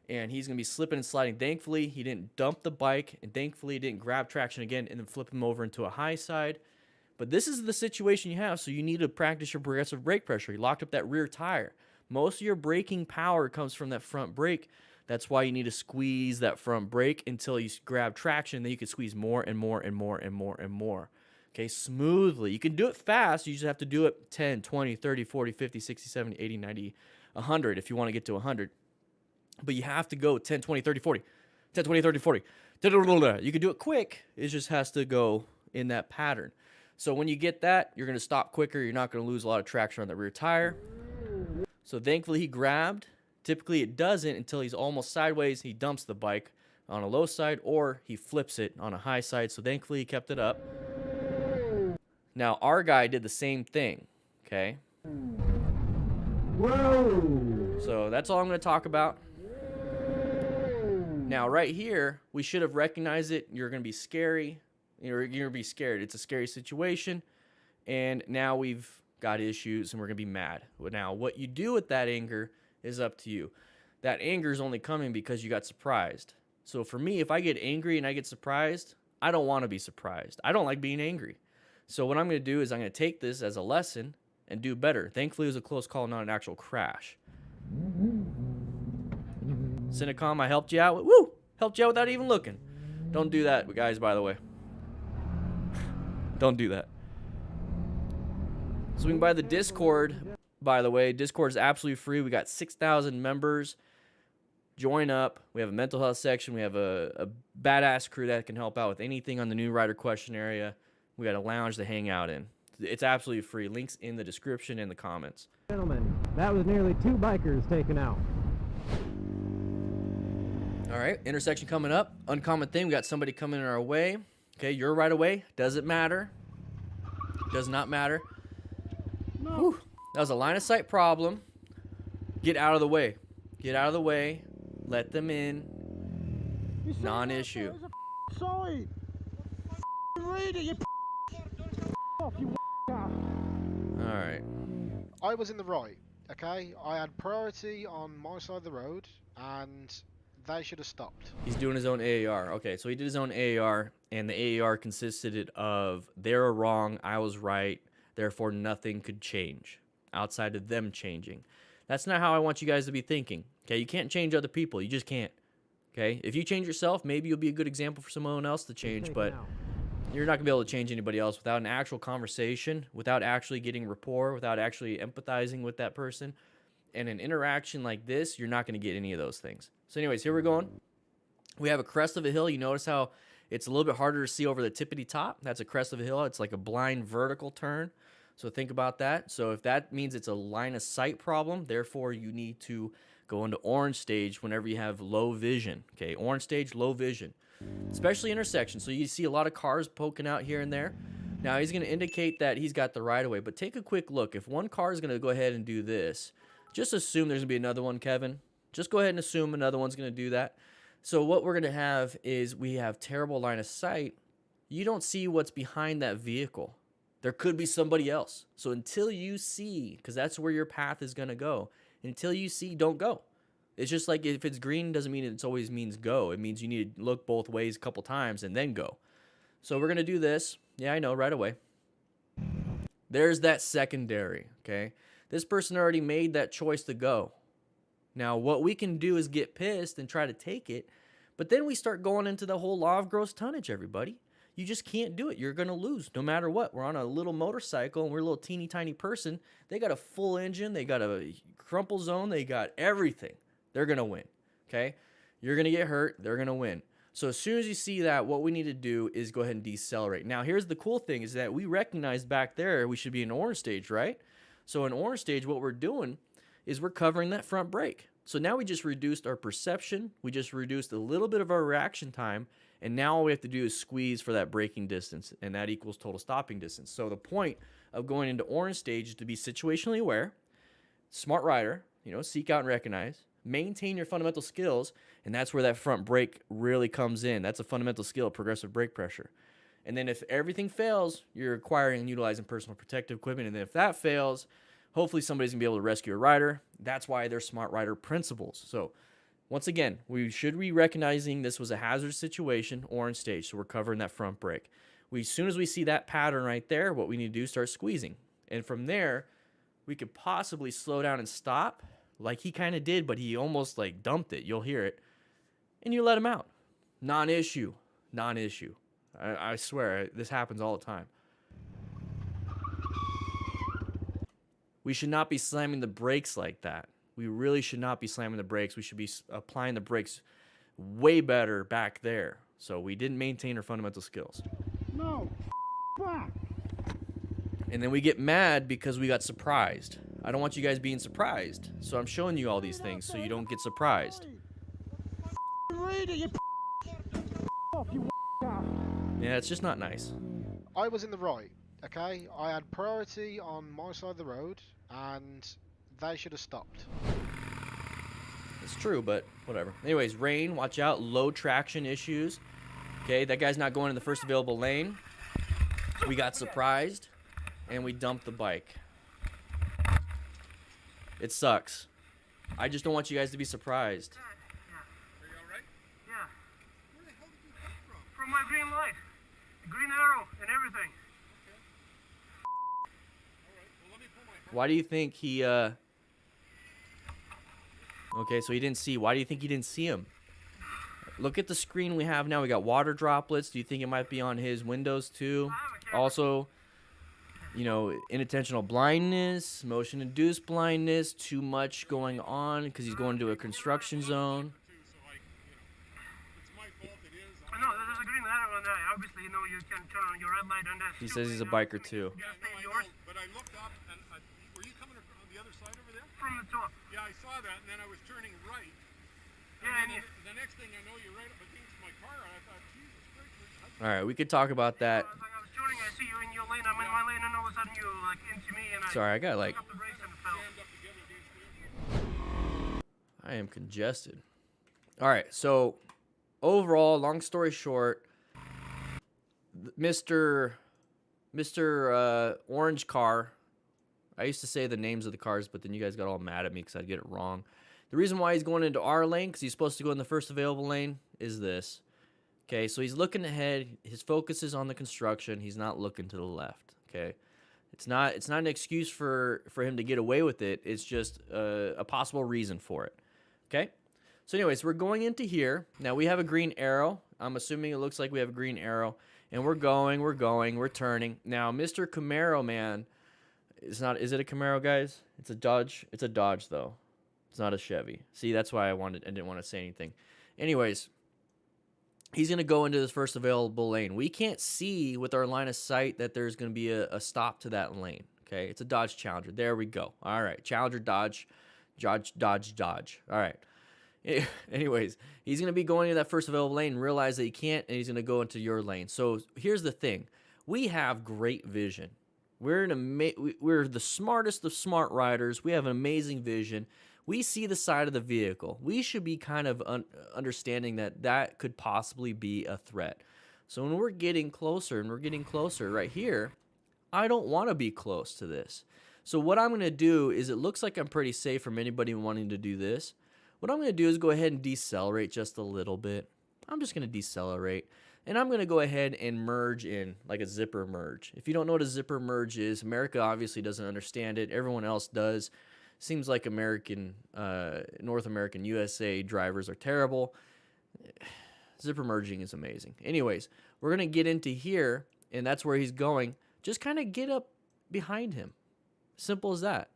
and he's going to be slipping and sliding. Thankfully, he didn't dump the bike, and thankfully, he didn't grab traction again and then flip him over into a high side. But this is the situation you have, so you need to practice your progressive brake pressure. He locked up that rear tire. Most of your braking power comes from that front brake. That's why you need to squeeze that front brake until you grab traction. Then you can squeeze more and more and more and more and more. Okay, smoothly. You can do it fast. You just have to do it 10, 20, 30, 40, 50, 60, 70, 80, 90, 100 if you want to get to 100. But you have to go 10, 20, 30, 40. 10, 20, 30, 40. You can do it quick. It just has to go in that pattern. So when you get that, you're going to stop quicker. You're not going to lose a lot of traction on the rear tire. So thankfully he grabbed. Typically it doesn't until he's almost sideways. He dumps the bike on a low side or he flips it on a high side. So thankfully he kept it up. Now, our guy did the same thing, okay? Whoa! So that's all I'm going to talk about. Now, right here, we should have recognized it. You're going to be scary. You're going to be scared. It's a scary situation. And now we've got issues, and we're going to be mad. Now, what you do with that anger is up to you. that anger is only coming because you got surprised. So for me, if I get angry and I get surprised, I don't want to be surprised. I don't like being angry. So what I'm going to do is I'm going to take this as a lesson and do better. Thankfully, it was a close call, not an actual crash. Cinecom, I helped you out. Woo! Helped you out without even looking. Don't do that, guys, by the way. Don't do that. So we can buy the Discord, by the way. Discord is absolutely free. We got 6,000 members. Join up. We have a mental health section. We have a badass crew that can help out with anything on the new rider question area. We got a lounge to hang out in. It's absolutely free. Links in the description and the comments. Gentlemen, that was nearly 2 bikers taken out. All right, intersection coming up. Uncommon thing, we got somebody coming in our way. Okay, you're right away. Doesn't matter. Does not matter. Whew. That was a line of sight problem. Get out of the way. Get out of the way. Let them in. Non-issue. Sorry. Read it, you off, you All right. I was in the right, okay? I had priority on my side of the road, and they should have stopped. He's doing his own AAR. Okay, so he did his own AAR, and the AAR consisted of they were wrong, I was right, therefore nothing could change outside of them changing. That's not how I want you guys to be thinking. Okay, you can't change other people. You just can't. Okay, if you change yourself, maybe you'll be a good example for someone else to change, but you're not going to be able to change anybody else without an actual conversation, without actually getting rapport, without actually empathizing with that person. And an interaction like this, you're not going to get any of those things. So anyways, here we're going. We have a crest of a hill. You notice how it's a little bit harder to see over the tippity top. That's a crest of a hill. It's like a blind vertical turn. So think about that. So if that means it's a line of sight problem, therefore you need to go into orange stage whenever you have low vision. Okay, orange stage, low vision, especially intersections. So you see a lot of cars poking out here and there. Now he's going to indicate that he's got the right of way, but take a quick look. If one car is going to go ahead and do this, just assume there's going to be another one, Kevin. Just go ahead and assume another one's going to do that. So what we're going to have is we have terrible line of sight. You don't see what's behind that vehicle. There could be somebody else. So until you see, because that's where your path is going to go, until you see, don't go. It's just like if it's green, doesn't mean it always means go. It means you need to look both ways a couple times and then go. So we're going to do this. Yeah, I know, right away. There's that secondary, okay? This person already made that choice to go. Now, what we can do is get pissed and try to take it, but then we start going into the whole law of gross tonnage, everybody. You just can't do it. You're going to lose no matter what. We're on a little motorcycle, and we're a little teeny tiny person. They got a full engine. They got a crumple zone. They got everything. They're going to win, okay? You're going to get hurt. They're going to win. So as soon as you see that, what we need to do is go ahead and decelerate. Now, here's the cool thing is that we recognized back there we should be in orange stage, right? So in orange stage, what we're doing is we're covering that front brake. So now we just reduced our perception. We just reduced a little bit of our reaction time. And now all we have to do is squeeze for that braking distance, and that equals total stopping distance. So the point of going into orange stage is to be situationally aware, smart rider, seek out and recognize, maintain your fundamental skills, and that's where that front brake really comes in. That's a fundamental skill, progressive brake pressure. And then if everything fails, you're acquiring and utilizing personal protective equipment. And then if that fails, hopefully somebody's going to be able to rescue a rider. That's why they're smart rider principles. So once again, we should be recognizing this was a hazardous situation, orange stage, so we're covering that front brake. As soon as we see that pattern right there, what we need to do is start squeezing. And from there, we could possibly slow down and stop, like he kind of did, but he almost like dumped it. You'll hear it. And you let him out. Non-issue. Non-issue. I swear, this happens all the time. We should not be slamming the brakes like that. We really should not be slamming the brakes. We should be applying the brakes way better back there. So we didn't maintain our fundamental skills. No, back. And then we get mad because we got surprised. I don't want you guys being surprised. So I'm showing you all these things so you don't get surprised. Read it, you off, you Yeah, it's just not nice. I was in the right, okay? I had priority on my side of the road, and they should have stopped. It's true, but whatever. Anyways, rain, watch out. Low traction issues. Okay, that guy's not going in the first available lane. We got surprised, and we dumped the bike. It sucks. I just don't want you guys to be surprised. Are you alright? Yeah. Where the hell did you come from? From my green light. The green arrow and everything. Alright, well let me pull my Why do you think he, Okay, so he didn't see. Why do you think he didn't see him? Look at the screen we have now. We got water droplets. Do you think it might be on his windows too? Also, you know, inattentional blindness, motion-induced blindness, too much going on because he's going to a construction zone. I know, there's a green arrow on there. Obviously, you know, you can turn on your red light and that's He says he's a biker too. Yeah, I know, but I looked up and were you coming on the other side over there? From the top. Yeah, I saw that and then I was turning right. Yeah, and the next thing I know, you're right up against my car. I thought, Jesus Christ. All right, we could talk about that. I was turning, I see you in your lane, I'm in my lane, and all of a sudden you like into me and Sorry, I got like, up the brakes and fell. I am congested. All right, so overall, long story short, Mr. Orange car. I used to say the names of the cars, but then you guys got all mad at me because I'd get it wrong. The reason why he's going into our lane, because he's supposed to go in the first available lane, is this. Okay, so he's looking ahead. His focus is on the construction. He's not looking to the left. Okay, it's not an excuse for him to get away with it. It's just a possible reason for it. Okay, so anyways, we're going into here. Now we have a green arrow. I'm assuming it looks like we have a green arrow, and we're turning. Now, Mr. Camaro man, it's not. Is it a Camaro, guys? It's a Dodge. It's a Dodge though. It's not a Chevy. See, that's why I didn't want to say anything. Anyways, he's going to go into this first available lane. We can't see with our line of sight that there's going to be a stop to that lane. Okay, it's a Dodge Challenger. There we go. All right, Challenger, Dodge. All right. Anyways, he's going to be going into that first available lane and realize that he can't, and he's going to go into your lane. So here's the thing. We have great vision. We're the smartest of smart riders. We have an amazing vision. We see the side of the vehicle. We should be kind of understanding that could possibly be a threat. So when we're getting closer, and we're getting closer right here, I don't want to be close to this. So what I'm going to do is, it looks like I'm pretty safe from anybody wanting to do this. What I'm going to do is go ahead and decelerate just a little bit. I'm just going to decelerate. And I'm going to go ahead and merge in, like a zipper merge. If you don't know what a zipper merge is, America obviously doesn't understand it. Everyone else does. Seems like North American USA drivers are terrible. Zipper merging is amazing. Anyways, we're going to get into here, and that's where he's going. Just kind of get up behind him. Simple as that.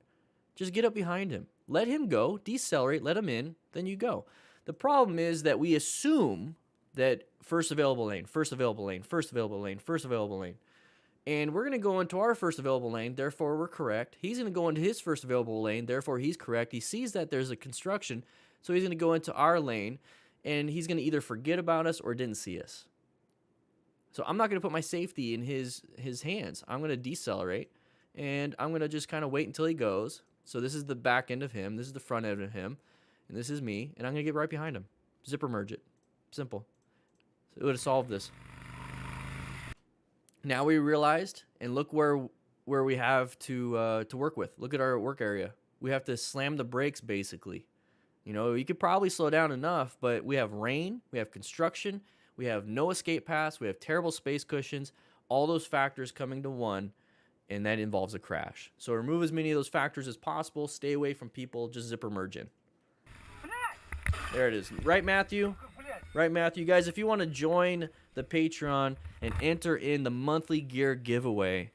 Just get up behind him. Let him go, decelerate, let him in, then you go. The problem is that we assume that first available lane, first available lane, first available lane, first available lane. And we're going to go into our first available lane, therefore we're correct. He's going to go into his first available lane, therefore he's correct. He sees that there's a construction, so he's going to go into our lane, and he's going to either forget about us or didn't see us. So I'm not going to put my safety in his hands. I'm going to decelerate, and I'm going to just kind of wait until he goes. So this is the back end of him, this is the front end of him, and this is me, and I'm going to get right behind him. Zipper merge it. Simple. So it would have solved this. Now we realized, and look where we have to work with. Look at our work area. We have to slam the brakes, basically. You know, you could probably slow down enough, but we have rain, we have construction, we have no escape paths, we have terrible space cushions, all those factors coming to one, and that involves a crash. So remove as many of those factors as possible, stay away from people, just zipper merge in. There it is. Right, Matthew? Right, Matthew? Guys, if you want to join the Patreon and enter in the monthly gear giveaway,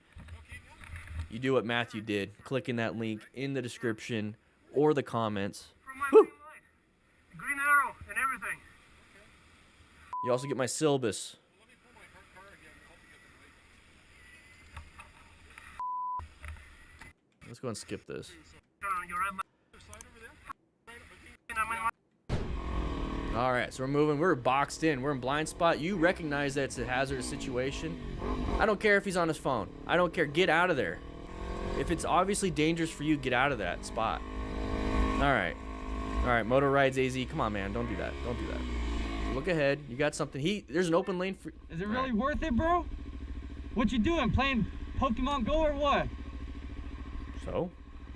you do what Matthew did. Click in that link in the description or the comments. Woo! Green arrow and everything. You also get my syllabus. Let's go and skip this. All right, so we're moving. We're boxed in. We're in blind spot. You recognize that it's a hazardous situation. I don't care if he's on his phone. I don't care. Get out of there. If it's obviously dangerous for you, get out of that spot. All right. All right, Motor Rides AZ. Come on, man. Don't do that. Don't do that. Look ahead. You got something. There's an open lane for... Is it really worth it, bro? What you doing? Playing Pokemon Go or what? So?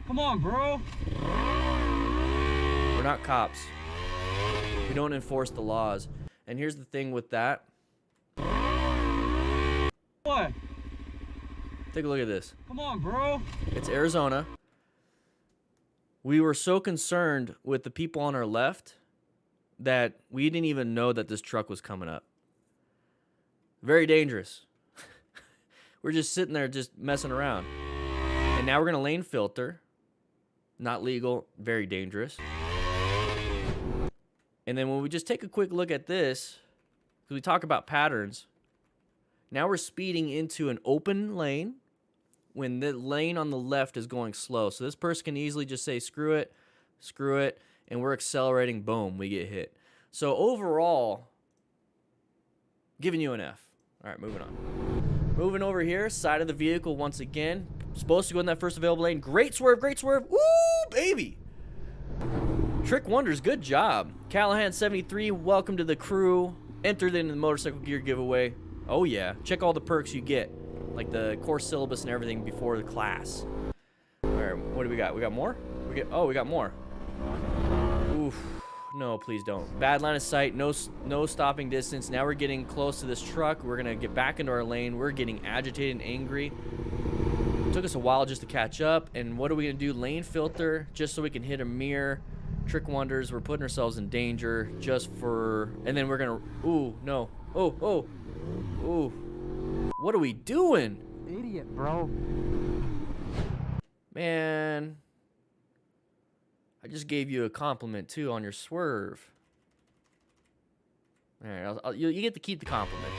Come on, bro. We're not cops. We don't enforce the laws. And here's the thing with that. What? Take a look at this. Come on, bro. It's Arizona. We were so concerned with the people on our left that we didn't even know that this truck was coming up. Very dangerous. We're just sitting there just messing around. And now we're going to lane filter. Not legal, very dangerous. And then when we just take a quick look at this, because we talk about patterns, now we're speeding into an open lane when the lane on the left is going slow. So this person can easily just say, screw it, and we're accelerating, boom, we get hit. So overall, giving you an F. All right, moving on. Moving over here, side of the vehicle once again. Supposed to go in that first available lane. Great swerve, great swerve. Woo, baby. Trick Wonders, good job. Callahan 73, welcome to the crew. Entered into the motorcycle gear giveaway. Oh yeah, check all the perks you get, like the course syllabus and everything before the class. All right, what do we got? We got more? We got more. Oof. No, please don't. Bad line of sight, no stopping distance. Now we're getting close to this truck. We're gonna get back into our lane. We're getting agitated and angry. It took us a while just to catch up. And what are we gonna do? Lane filter, just so we can hit a mirror. Trick Wonders, we're putting ourselves in danger just for, and then we're gonna, ooh, no. Oh. Ooh. What are we doing? Idiot, bro. Man. I just gave you a compliment, too, on your swerve. All right, you get to keep the compliment.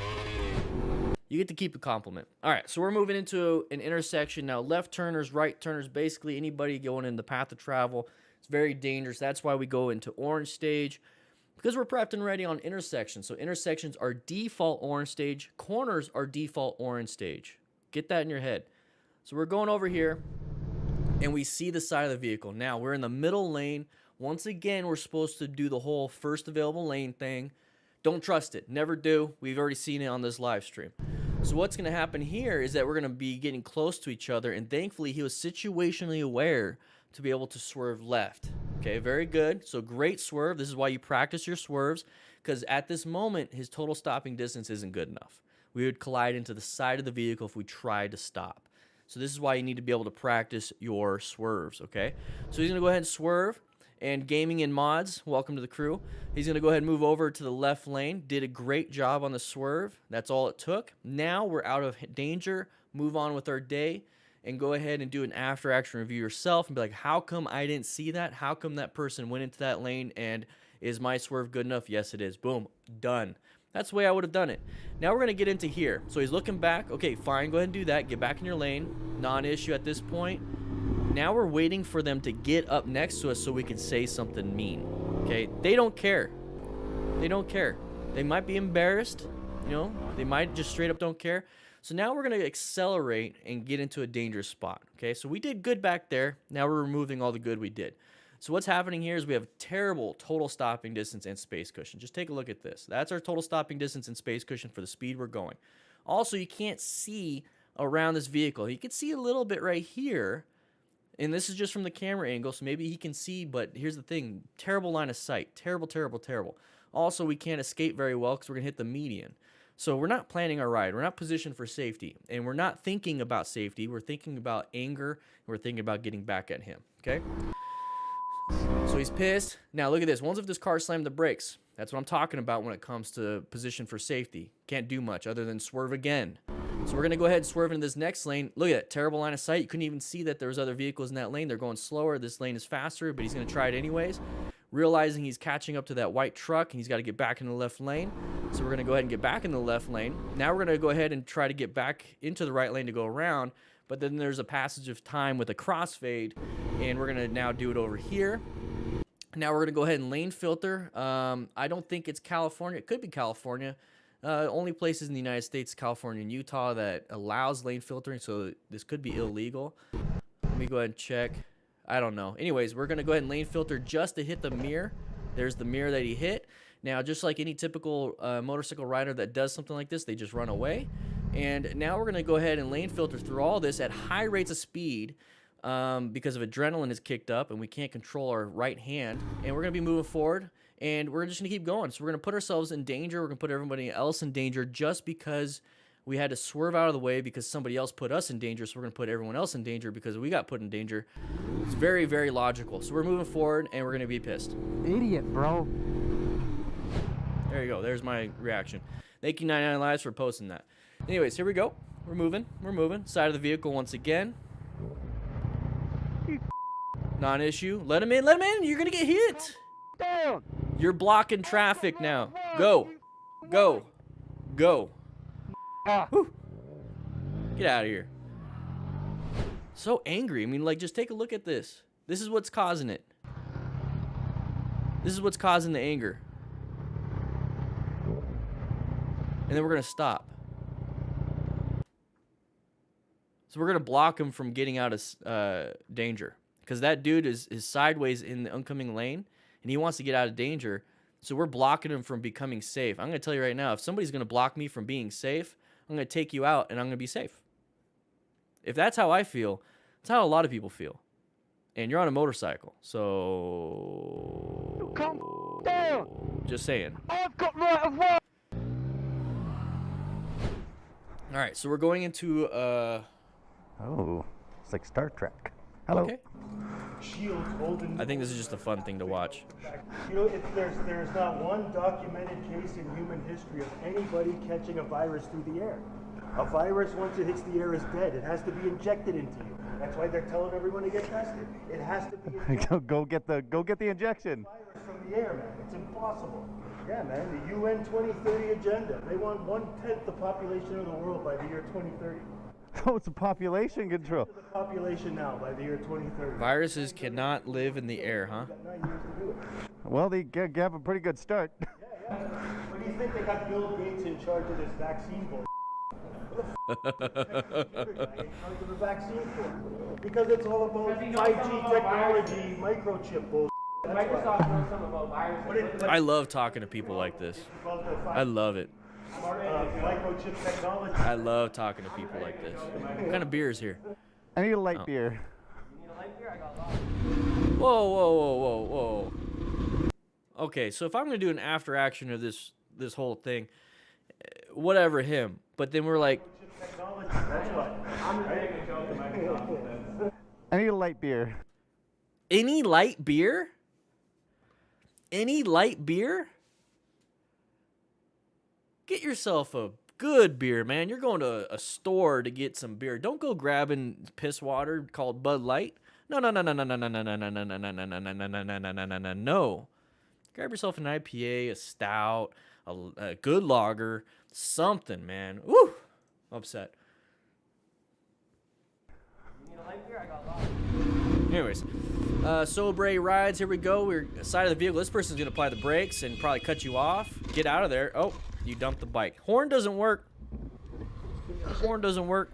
You get to keep the compliment. All right, so we're moving into an intersection now. Left turners, right turners, basically anybody going in the path of travel. It's very dangerous. That's why we go into orange stage, because we're prepped and ready on intersections. So intersections are default orange stage. Corners are default orange stage. Get that in your head. So we're going over here, and we see the side of the vehicle. Now, we're in the middle lane. Once again, we're supposed to do the whole first available lane thing. Don't trust it. Never do. We've already seen it on this live stream. So what's going to happen here is that we're going to be getting close to each other, and thankfully, he was situationally aware to be able to swerve left. Okay, very good. So great swerve. This is why you practice your swerves, because at this moment, his total stopping distance isn't good enough. We would collide into the side of the vehicle if we tried to stop. So this is why you need to be able to practice your swerves, okay? So he's going to go ahead and swerve. And Gaming and Mods, welcome to the crew. He's going to go ahead and move over to the left lane. Did a great job on the swerve. That's all it took. Now we're out of danger. Move on with our day. And go ahead and do an after-action review yourself and be like, how come I didn't see that? How come that person went into that lane? And is my swerve good enough? Yes, it is. Boom. Done. That's the way I would have done it. Now we're going to get into here. So he's looking back. Okay, fine. Go ahead and do that. Get back in your lane. Non-issue at this point. Now we're waiting for them to get up next to us so we can say something mean. Okay? They don't care. They don't care. They might be embarrassed. You know? They might just straight up don't care. So now we're going to accelerate and get into a dangerous spot. Okay? So we did good back there. Now we're removing all the good we did. So what's happening here is we have terrible total stopping distance and space cushion. Just take a look at this. That's our total stopping distance and space cushion for the speed we're going. Also, you can't see around this vehicle. You can see a little bit right here. And this is just from the camera angle, so maybe he can see, but here's the thing. Terrible line of sight. Terrible, terrible, terrible. Also, we can't escape very well because we're going to hit the median. So we're not planning our ride. We're not positioned for safety. And we're not thinking about safety. We're thinking about anger. And we're thinking about getting back at him. Okay? So he's pissed. Now, look at this. Once if this car slammed the brakes. That's what I'm talking about when it comes to position for safety. Can't do much other than swerve again. So we're going to go ahead and swerve into this next lane. Look at that. Terrible line of sight. You couldn't even see that there was other vehicles in that lane. They're going slower. This lane is faster, but he's going to try it anyways. Realizing he's catching up to that white truck, and he's got to get back in the left lane. So we're going to go ahead and get back in the left lane. Now we're going to go ahead and try to get back into the right lane to go around. But then there's a passage of time with a crossfade, and we're going to now do it over here. Now we're going to go ahead and lane filter. I don't think it's California. It could be California. Only places in the United States, California and Utah, that allows lane filtering, so this could be illegal. Let me go ahead and check. I don't know. Anyways, we're going to go ahead and lane filter just to hit the mirror. There's the mirror that he hit. Now, just like any typical motorcycle rider that does something like this, they just run away. And now we're going to go ahead and lane filter through all this at high rates of speed. because of adrenaline is kicked up and we can't control our right hand. And we're going to be moving forward and we're just going to keep going. So we're going to put ourselves in danger. We're going to put everybody else in danger just because we had to swerve out of the way because somebody else put us in danger. So we're going to put everyone else in danger because we got put in danger. It's very, very logical. So we're moving forward and we're going to be pissed. Idiot, bro. There you go. There's my reaction. Thank you, 99 Lives, for posting that. Anyways, here we go. We're moving. We're moving. Side of the vehicle once again. Non-issue. Let him in. Let him in. You're going to get hit. Down. You're blocking traffic now. Go. Go. Go. Whew. Get out of here. So angry. I mean, like, just take a look at this. This is what's causing it. This is what's causing the anger. And then we're going to stop. So we're going to block him from getting out of danger. Because that dude is sideways in the oncoming lane. And he wants to get out of danger. So we're blocking him from becoming safe. I'm going to tell you right now, if somebody's going to block me from being safe, I'm going to take you out and I'm going to be safe. If that's how I feel, that's how a lot of people feel. And you're on a motorcycle. So... Calm down. Just saying. I've got right of way. All right, so we're going into... Oh, it's like Star Trek. Hello. Okay. Shields holding. I think this is just a fun thing to watch. You know, there's not one documented case in human history of anybody catching a virus through the air. A virus, once it hits the air, is dead. It has to be injected into you. That's why they're telling everyone to get tested. It has to be injected. go get the injection. Virus from the air, man. It's impossible. Yeah, man. The UN 2030 agenda. They want 1/10 the population of the world by the year 2030. Oh, it's a population control. The population now by the year 2030. Viruses cannot live in the air, huh? Got 9 years to do it. Well, they have a pretty good start. What do you think they got Bill Gates in charge of this vaccine bull? What the f*** in charge of the vaccine for? Because it's all about 5G technology, microchip bull. Microsoft knows something about viruses. I love talking to people like this. I love it. Microchip technology. I love talking to people like this. What kind of beer is here? I need a light beer. Whoa, whoa, whoa, whoa, whoa. Okay, so if I'm gonna do an after action of this whole thing, whatever him. But then we're like, That's what. I'm making a joke to Microsoft. I need a light beer. any light beer? Any light beer? Get yourself a good beer, man. You're going to a store to get some beer. Don't go grabbing piss water called Bud Light. No. No. Grab yourself an IPA, a stout, a good lager, something, man. Woo! Upset. Anyways, Sobre rides. Here we go. We're side of the vehicle. This person's gonna apply the brakes and probably cut you off. Get out of there. Oh, you dumped the bike. Horn doesn't work. Horn doesn't work.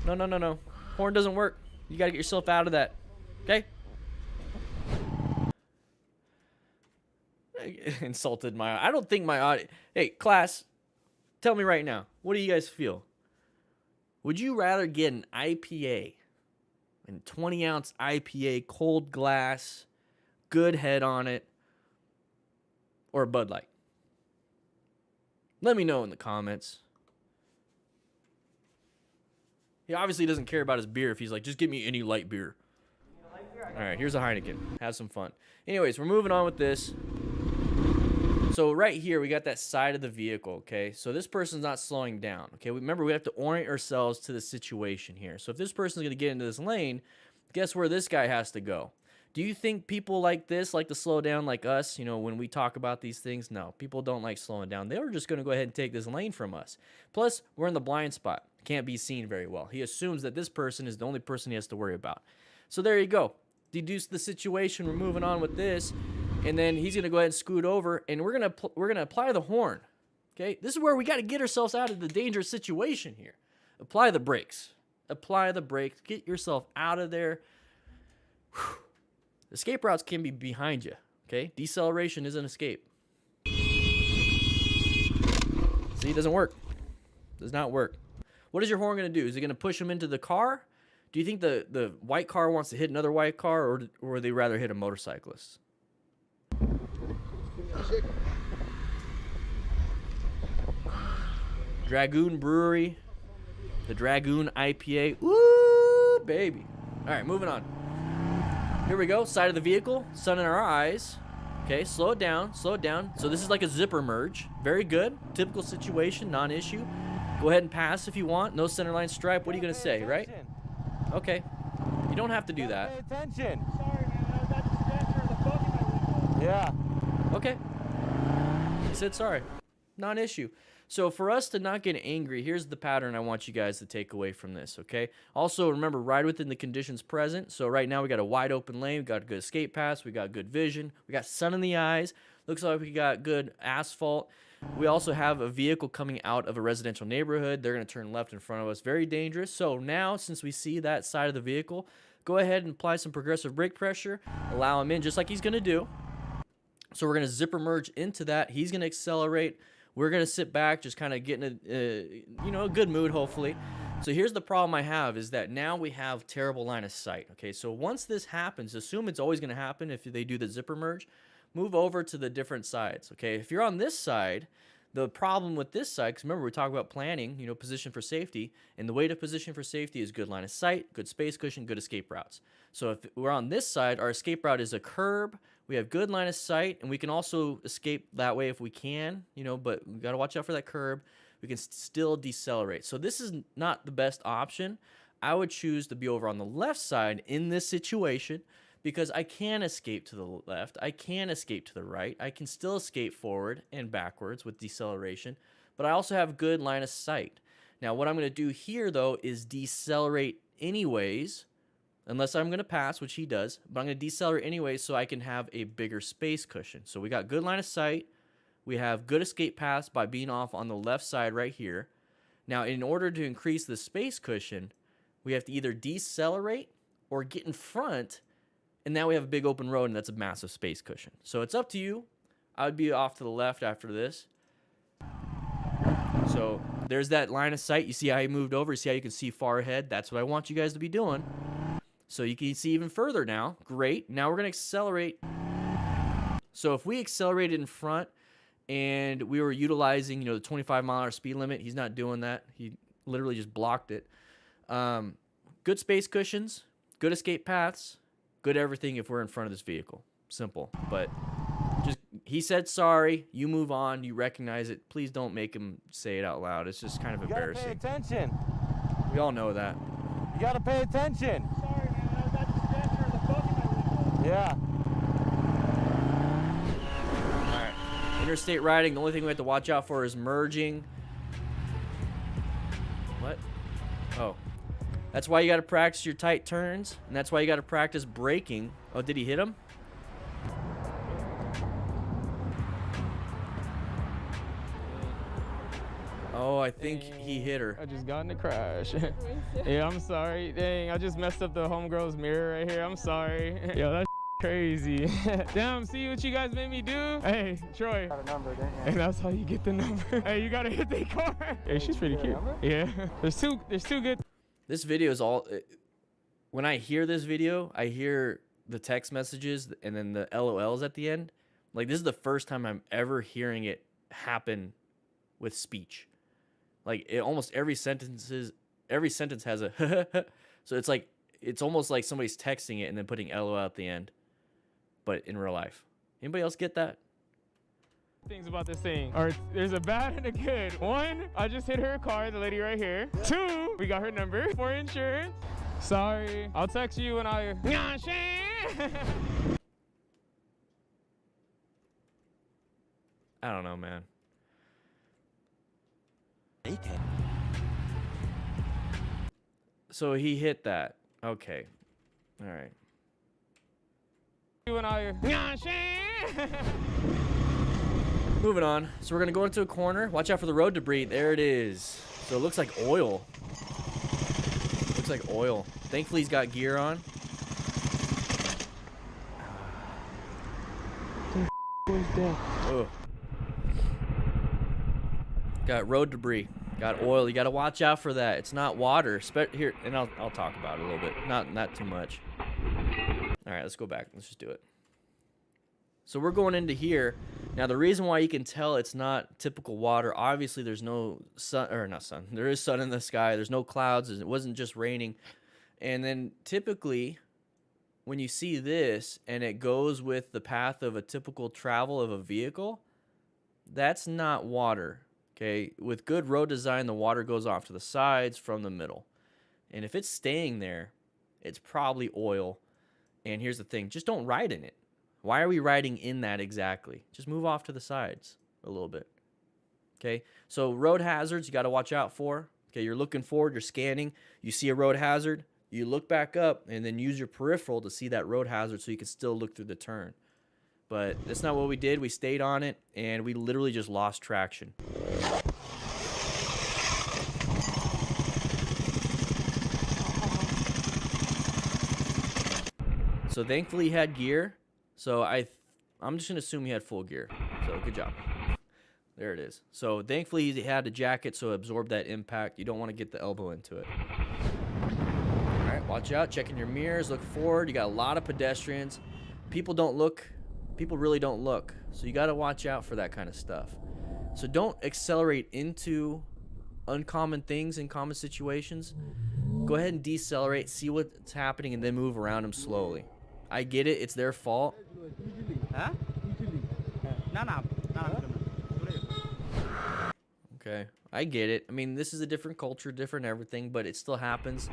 No. Horn doesn't work. You gotta get yourself out of that. Okay? Insulted my. I don't think my audio. Hey, class, tell me right now. What do you guys feel? Would you rather get an IPA, a 20-ounce IPA, cold glass, good head on it, or a Bud Light? Let me know in the comments. He obviously doesn't care about his beer if he's like, just give me any light beer. All right, here's a Heineken. Have some fun. Anyways, we're moving on with this. So right here, we got that side of the vehicle, okay? So this person's not slowing down, okay? Remember, we have to orient ourselves to the situation here. So if this person's going to get into this lane, guess where this guy has to go? Do you think people like this like to slow down like us? You know, when we talk about these things? No, people don't like slowing down. They were just going to go ahead and take this lane from us. Plus, we're in the blind spot. Can't be seen very well. He assumes that this person is the only person he has to worry about. So there you go. Deduce the situation. We're moving on with this. And then he's going to go ahead and scoot over, and we're going to apply the horn. Okay? This is where we got to get ourselves out of the dangerous situation here. Apply the brakes. Apply the brakes. Get yourself out of there. Whew. Escape routes can be behind you. Okay? Deceleration is an escape. See, it doesn't work. Does not work. What is your horn going to do? Is it going to push him into the car Do you think the white car wants to hit another white car, or would they rather hit a motorcyclist? Dragoon Brewery, the Dragoon IPA. Woo, baby. All right, moving on. Here we go. Side of the vehicle, sun in our eyes. Okay, slow it down, slow it down. So this is like a zipper merge. Very good. Typical situation, non-issue. Go ahead and pass if you want. No centerline stripe. What are you gonna say, right? Okay. You don't have to do that. Pay attention. Sorry, man. I was at the stencher of the bug in my window. Yeah. Okay. He said sorry. Non-issue. So for us to not get angry, here's the pattern I want you guys to take away from this, okay? Also, remember, ride within the conditions present. So right now we got a wide open lane. We got a good escape pass. We got good vision. We got sun in the eyes. Looks like we got good asphalt. We also have a vehicle coming out of a residential neighborhood. They're going to turn left in front of us. Very dangerous. So now, since we see that side of the vehicle, go ahead and apply some progressive brake pressure. Allow him in just like he's going to do. So we're going to zipper merge into that. He's going to accelerate. We're going to sit back, just kind of getting a good mood, hopefully. So here's the problem I have is that now we have terrible line of sight. Okay, so once this happens, assume it's always going to happen if they do the zipper merge. Move over to the different sides. Okay, if you're on this side, the problem with this side, because remember we talk about planning, position for safety, and the way to position for safety is good line of sight, good space cushion, good escape routes. So if we're on this side, our escape route is a curb. We have good line of sight, and we can also escape that way if we can, but we got to watch out for that curb. We can still decelerate. So this is not the best option. I would choose to be over on the left side in this situation because I can escape to the left. I can escape to the right. I can still escape forward and backwards with deceleration, but I also have good line of sight. Now, what I'm going to do here, though, is decelerate anyways, unless I'm going to pass, which he does, but I'm going to decelerate anyway so I can have a bigger space cushion. So we got good line of sight. We have good escape paths by being off on the left side right here. Now, in order to increase the space cushion, we have to either decelerate or get in front, and now we have a big open road, and that's a massive space cushion. So it's up to you. I would be off to the left after this. So there's that line of sight. You see how he moved over? You see how you can see far ahead? That's what I want you guys to be doing. So you can see even further now. Great. Now we're going to accelerate. So if we accelerated in front and we were utilizing, the 25-mile-an-hour speed limit, he's not doing that. He literally just blocked it. Good space cushions, good escape paths, good everything if we're in front of this vehicle. Simple. But just he said sorry. You move on. You recognize it. Please don't make him say it out loud. It's just kind of embarrassing. You gotta pay attention. We all know that. You gotta pay attention. Sorry, man. I was at the stencher of the bug in my window. Yeah. All right. Interstate riding, the only thing we have to watch out for is merging. What? Oh. That's why you got to practice your tight turns, and that's why you got to practice braking. Oh, did he hit him? Oh, I think he hit her. I just got in a crash. Yeah, I'm sorry. Dang, I just messed up the homegirl's mirror right here. I'm sorry. Yo, that's crazy. Damn, see what you guys made me do? Hey, Troy. Got a number, didn't you? And that's how you get the number. Hey, you gotta hit the car. Hey, she's pretty cute. Yeah. There's two good. This video is all... When I hear this video, I hear the text messages and then the LOLs at the end. Like, this is the first time I'm ever hearing it happen with speech. Like, almost every sentence has a so it's like, it's almost like somebody's texting it and then putting LOL at the end, but in real life. Anybody else get that? Things about this thing. Or there's a bad and a good. One, I just hit her car, the lady right here. Two, we got her number for insurance. Sorry, I'll text you when I... I don't know, man. So he hit that. Okay. All right. When I... Moving on. So we're going to go into a corner. Watch out for the road debris. There it is. So it looks like oil. Looks like oil. Thankfully, he's got gear on. Ugh. Got road debris. Got oil. You got to watch out for that. It's not water. Here, and I'll talk about it a little bit. Not too much. All right, let's go back. Let's just do it. So we're going into here. Now, the reason why you can tell it's not typical water, obviously there's no sun, or not sun. There is sun in the sky. There's no clouds. It wasn't just raining. And then typically when you see this and it goes with the path of a typical travel of a vehicle, that's not water. Okay, with good road design, the water goes off to the sides from the middle. And if it's staying there, it's probably oil. And here's the thing, just don't ride in it. Why are we riding in that exactly? Just move off to the sides a little bit. Okay, so road hazards you got to watch out for. Okay, you're looking forward, you're scanning, you see a road hazard, you look back up and then use your peripheral to see that road hazard so you can still look through the turn. But that's not what we did. We stayed on it, and we literally just lost traction. So thankfully he had gear. So I'm just going to assume he had full gear. So good job. There it is. So thankfully he had a jacket so it absorbed that impact. You don't want to get the elbow into it. All right, watch out. Checking your mirrors. Look forward. You got a lot of pedestrians. People don't look. People really don't look. So you got to watch out for that kind of stuff. So don't accelerate into uncommon things in common situations. Go ahead and decelerate, see what's happening, and then move around them slowly. I get it. It's their fault. Okay. I get it. I mean, this is a different culture, different everything, but it still happens,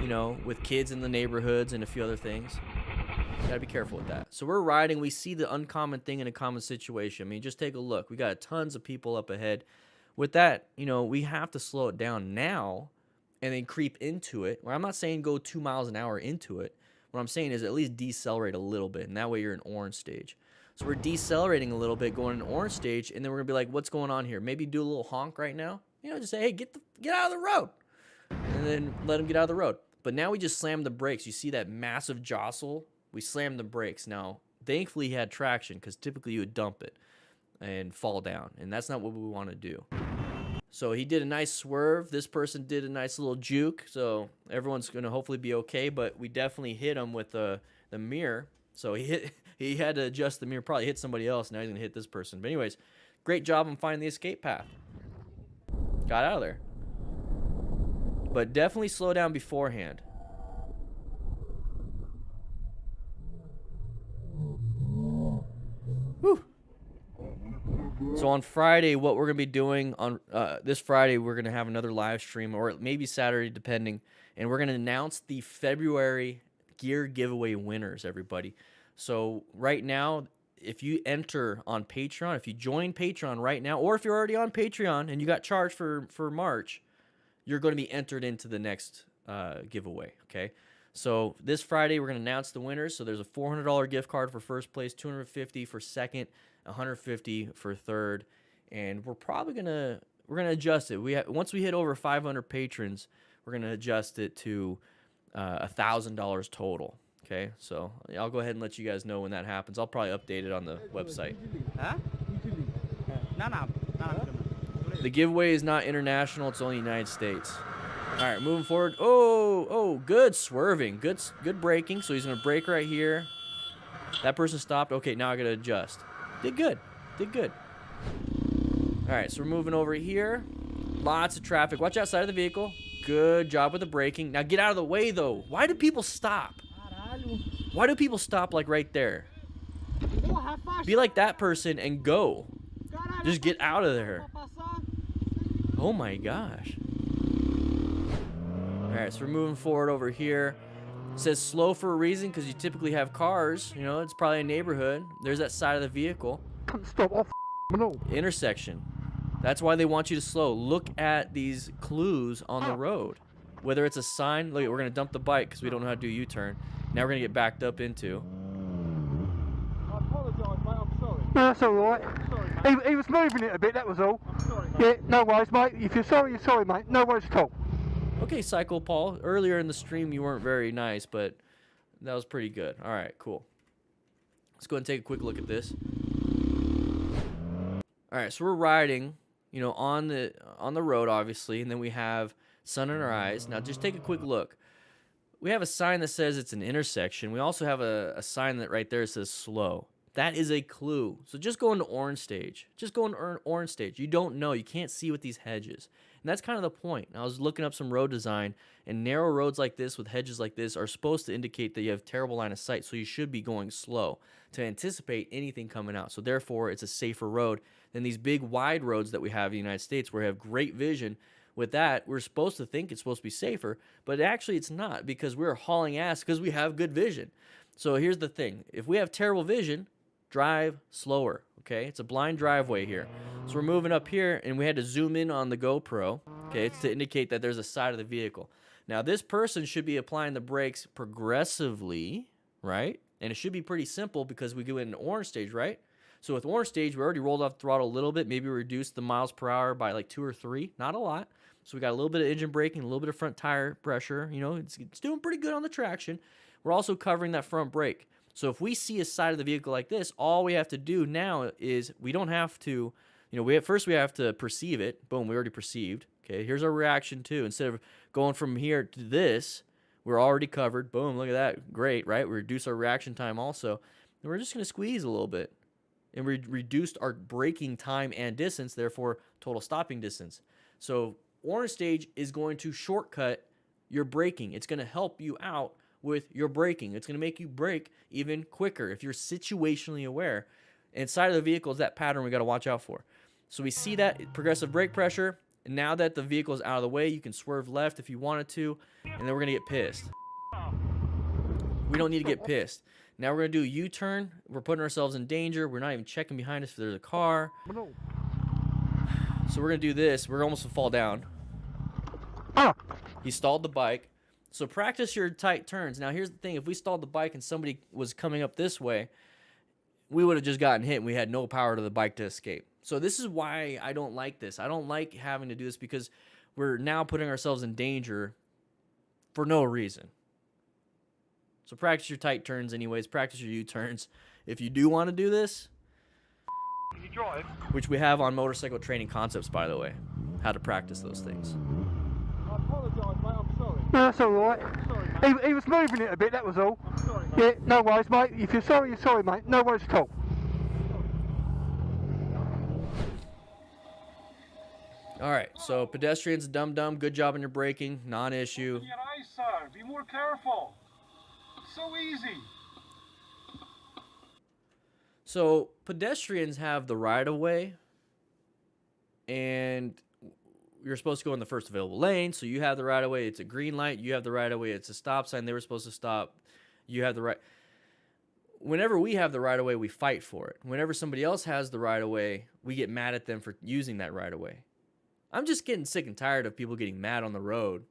you know, with kids in the neighborhoods and a few other things. Gotta be careful with that. So we're riding. We see the uncommon thing in a common situation. I mean, just take a look. We got tons of people up ahead. With that, you know, we have to slow it down now and then creep into it. Well, I'm not saying go 2 miles an hour into it. What I'm saying is at least decelerate a little bit, and that way you're in orange stage. So we're decelerating a little bit, going in orange stage, and then we're gonna be like, what's going on here? Maybe do a little honk right now. You know, just say, hey, get out of the road, and then let him get out of the road. But now we just slammed the brakes. You see that massive jostle? We slammed the brakes. Now, thankfully, he had traction because typically you would dump it and fall down, and that's not what we want to do. So he did a nice swerve. This person did a nice little juke, so everyone's going to hopefully be okay, but we definitely hit him with the mirror. So he had to adjust the mirror, probably hit somebody else. Now he's going to hit this person. But anyways, great job on finding the escape path. Got out of there. But definitely slow down beforehand. Whew. So on Friday, what we're going to be doing on this Friday, we're going to have another live stream, or maybe Saturday, depending. And we're going to announce the February gear giveaway winners, everybody. So right now, if you enter on Patreon, if you join Patreon right now, or if you're already on Patreon and you got charged for March, you're going to be entered into the next giveaway, okay? So this Friday, we're going to announce the winners. So there's a $400 gift card for first place, $250 for second, $150 for third, and we're gonna adjust it. Once we hit over 500 patrons, we're gonna adjust it to $1,000 total. Okay, so I'll go ahead and let you guys know when that happens. I'll probably update it on the website. The giveaway is not international; it's only United States. All right, moving forward. Oh, good swerving, good braking. So he's gonna brake right here. That person stopped. Okay, now I gotta adjust. Did good. All right, so we're moving over here. Lots of traffic. Watch outside of the vehicle. Good job with the braking. Now get out of the way, though. Why do people stop? Why do people stop like right there? Be like that person and go. Just get out of there. Oh my gosh. All right, so we're moving forward over here. It says slow for a reason because you typically have cars. You know, it's probably a neighborhood. There's that side of the vehicle. Stop off. Intersection. That's why they want you to slow. Look at these clues on the road. Whether it's a sign. Look, we're going to dump the bike because we don't know how to do a U-turn. Now we're going to get backed up into. I apologise, mate. I'm sorry. No, that's all right. I'm sorry, mate. He was moving it a bit, that was all. I'm sorry, mate. Yeah, no worries, mate. If you're sorry, mate. No worries at all. Okay, Psycho Paul. Earlier in the stream, you weren't very nice, but that was pretty good. All right, cool. Let's go ahead and take a quick look at this. All right, so we're riding, you know, on the on the road, obviously, and then we have sun in our eyes. Now, just take a quick look. We have a sign that says it's an intersection. We also have a sign that right there says slow. That is a clue. So just go into orange stage. Just go into orange stage. You don't know. You can't see with these hedges. And that's kind of the point. I was looking up some road design, and narrow roads like this with hedges like this are supposed to indicate that you have terrible line of sight, so you should be going slow to anticipate anything coming out. So therefore, it's a safer road than these big wide roads that we have in the United States where we have great vision. With that, we're supposed to think it's supposed to be safer, but actually it's not, because we're hauling ass because we have good vision. So here's the thing. If we have terrible vision, drive slower, okay? It's a blind driveway here. So we're moving up here, and we had to zoom in on the GoPro, okay? It's to indicate that there's a side of the vehicle. Now, this person should be applying the brakes progressively, right? And it should be pretty simple because we go into orange stage, right? So with orange stage, we already rolled off the throttle a little bit, maybe reduced the miles per hour by like 2 or 3, not a lot. So we got a little bit of engine braking, a little bit of front tire pressure. You know, it's doing pretty good on the traction. We're also covering that front brake. So if we see a side of the vehicle like this, all we have to do now is we don't have to, you know, first we have to perceive it. Boom, we already perceived. Okay, here's our reaction too. Instead of going from here to this, we're already covered. Boom, look at that. Great, right? We reduce our reaction time also. And we're just going to squeeze a little bit. And we reduced our braking time and distance, therefore total stopping distance. So orange stage is going to shortcut your braking. It's going to help you out with your braking. It's going to make you brake even quicker if you're situationally aware. Inside of the vehicle is that pattern we got to watch out for. So we see that progressive brake pressure. And now that the vehicle is out of the way, you can swerve left if you wanted to. And then we're going to get pissed. We don't need to get pissed. Now we're going to do a U-turn. We're putting ourselves in danger. We're not even checking behind us if there's a car. So we're going to do this. We're almost going to fall down. He stalled the bike. So practice your tight turns. Now here's the thing. If we stalled the bike and somebody was coming up this way, we would have just gotten hit and we had no power to the bike to escape. So this is why I don't like this. I don't like having to do this because we're now putting ourselves in danger for no reason. So practice your tight turns anyways. Practice your U-turns. If you do want to do this, You drive? which we have on Motorcycle Training Concepts, by the way, how to practice those things. I apologise, mate. I'm sorry. No, that's all right. I'm sorry, mate. He was moving it a bit, that was all. I'm sorry, mate. Yeah, no worries, mate. If you're sorry, mate. No worries at all. All right, so pedestrians, dumb. Good job on your braking. Non-issue. Your eyes, sir. Be more careful. So easy. So pedestrians have the right-of-way, and you're supposed to go in the first available lane, so you have the right-of-way. It's a green light. You have the right-of-way. It's a stop sign. They were supposed to stop. You have the right. Whenever we have the right-of-way, we fight for it. Whenever somebody else has the right-of-way, we get mad at them for using that right-of-way. I'm just getting sick and tired of people getting mad on the road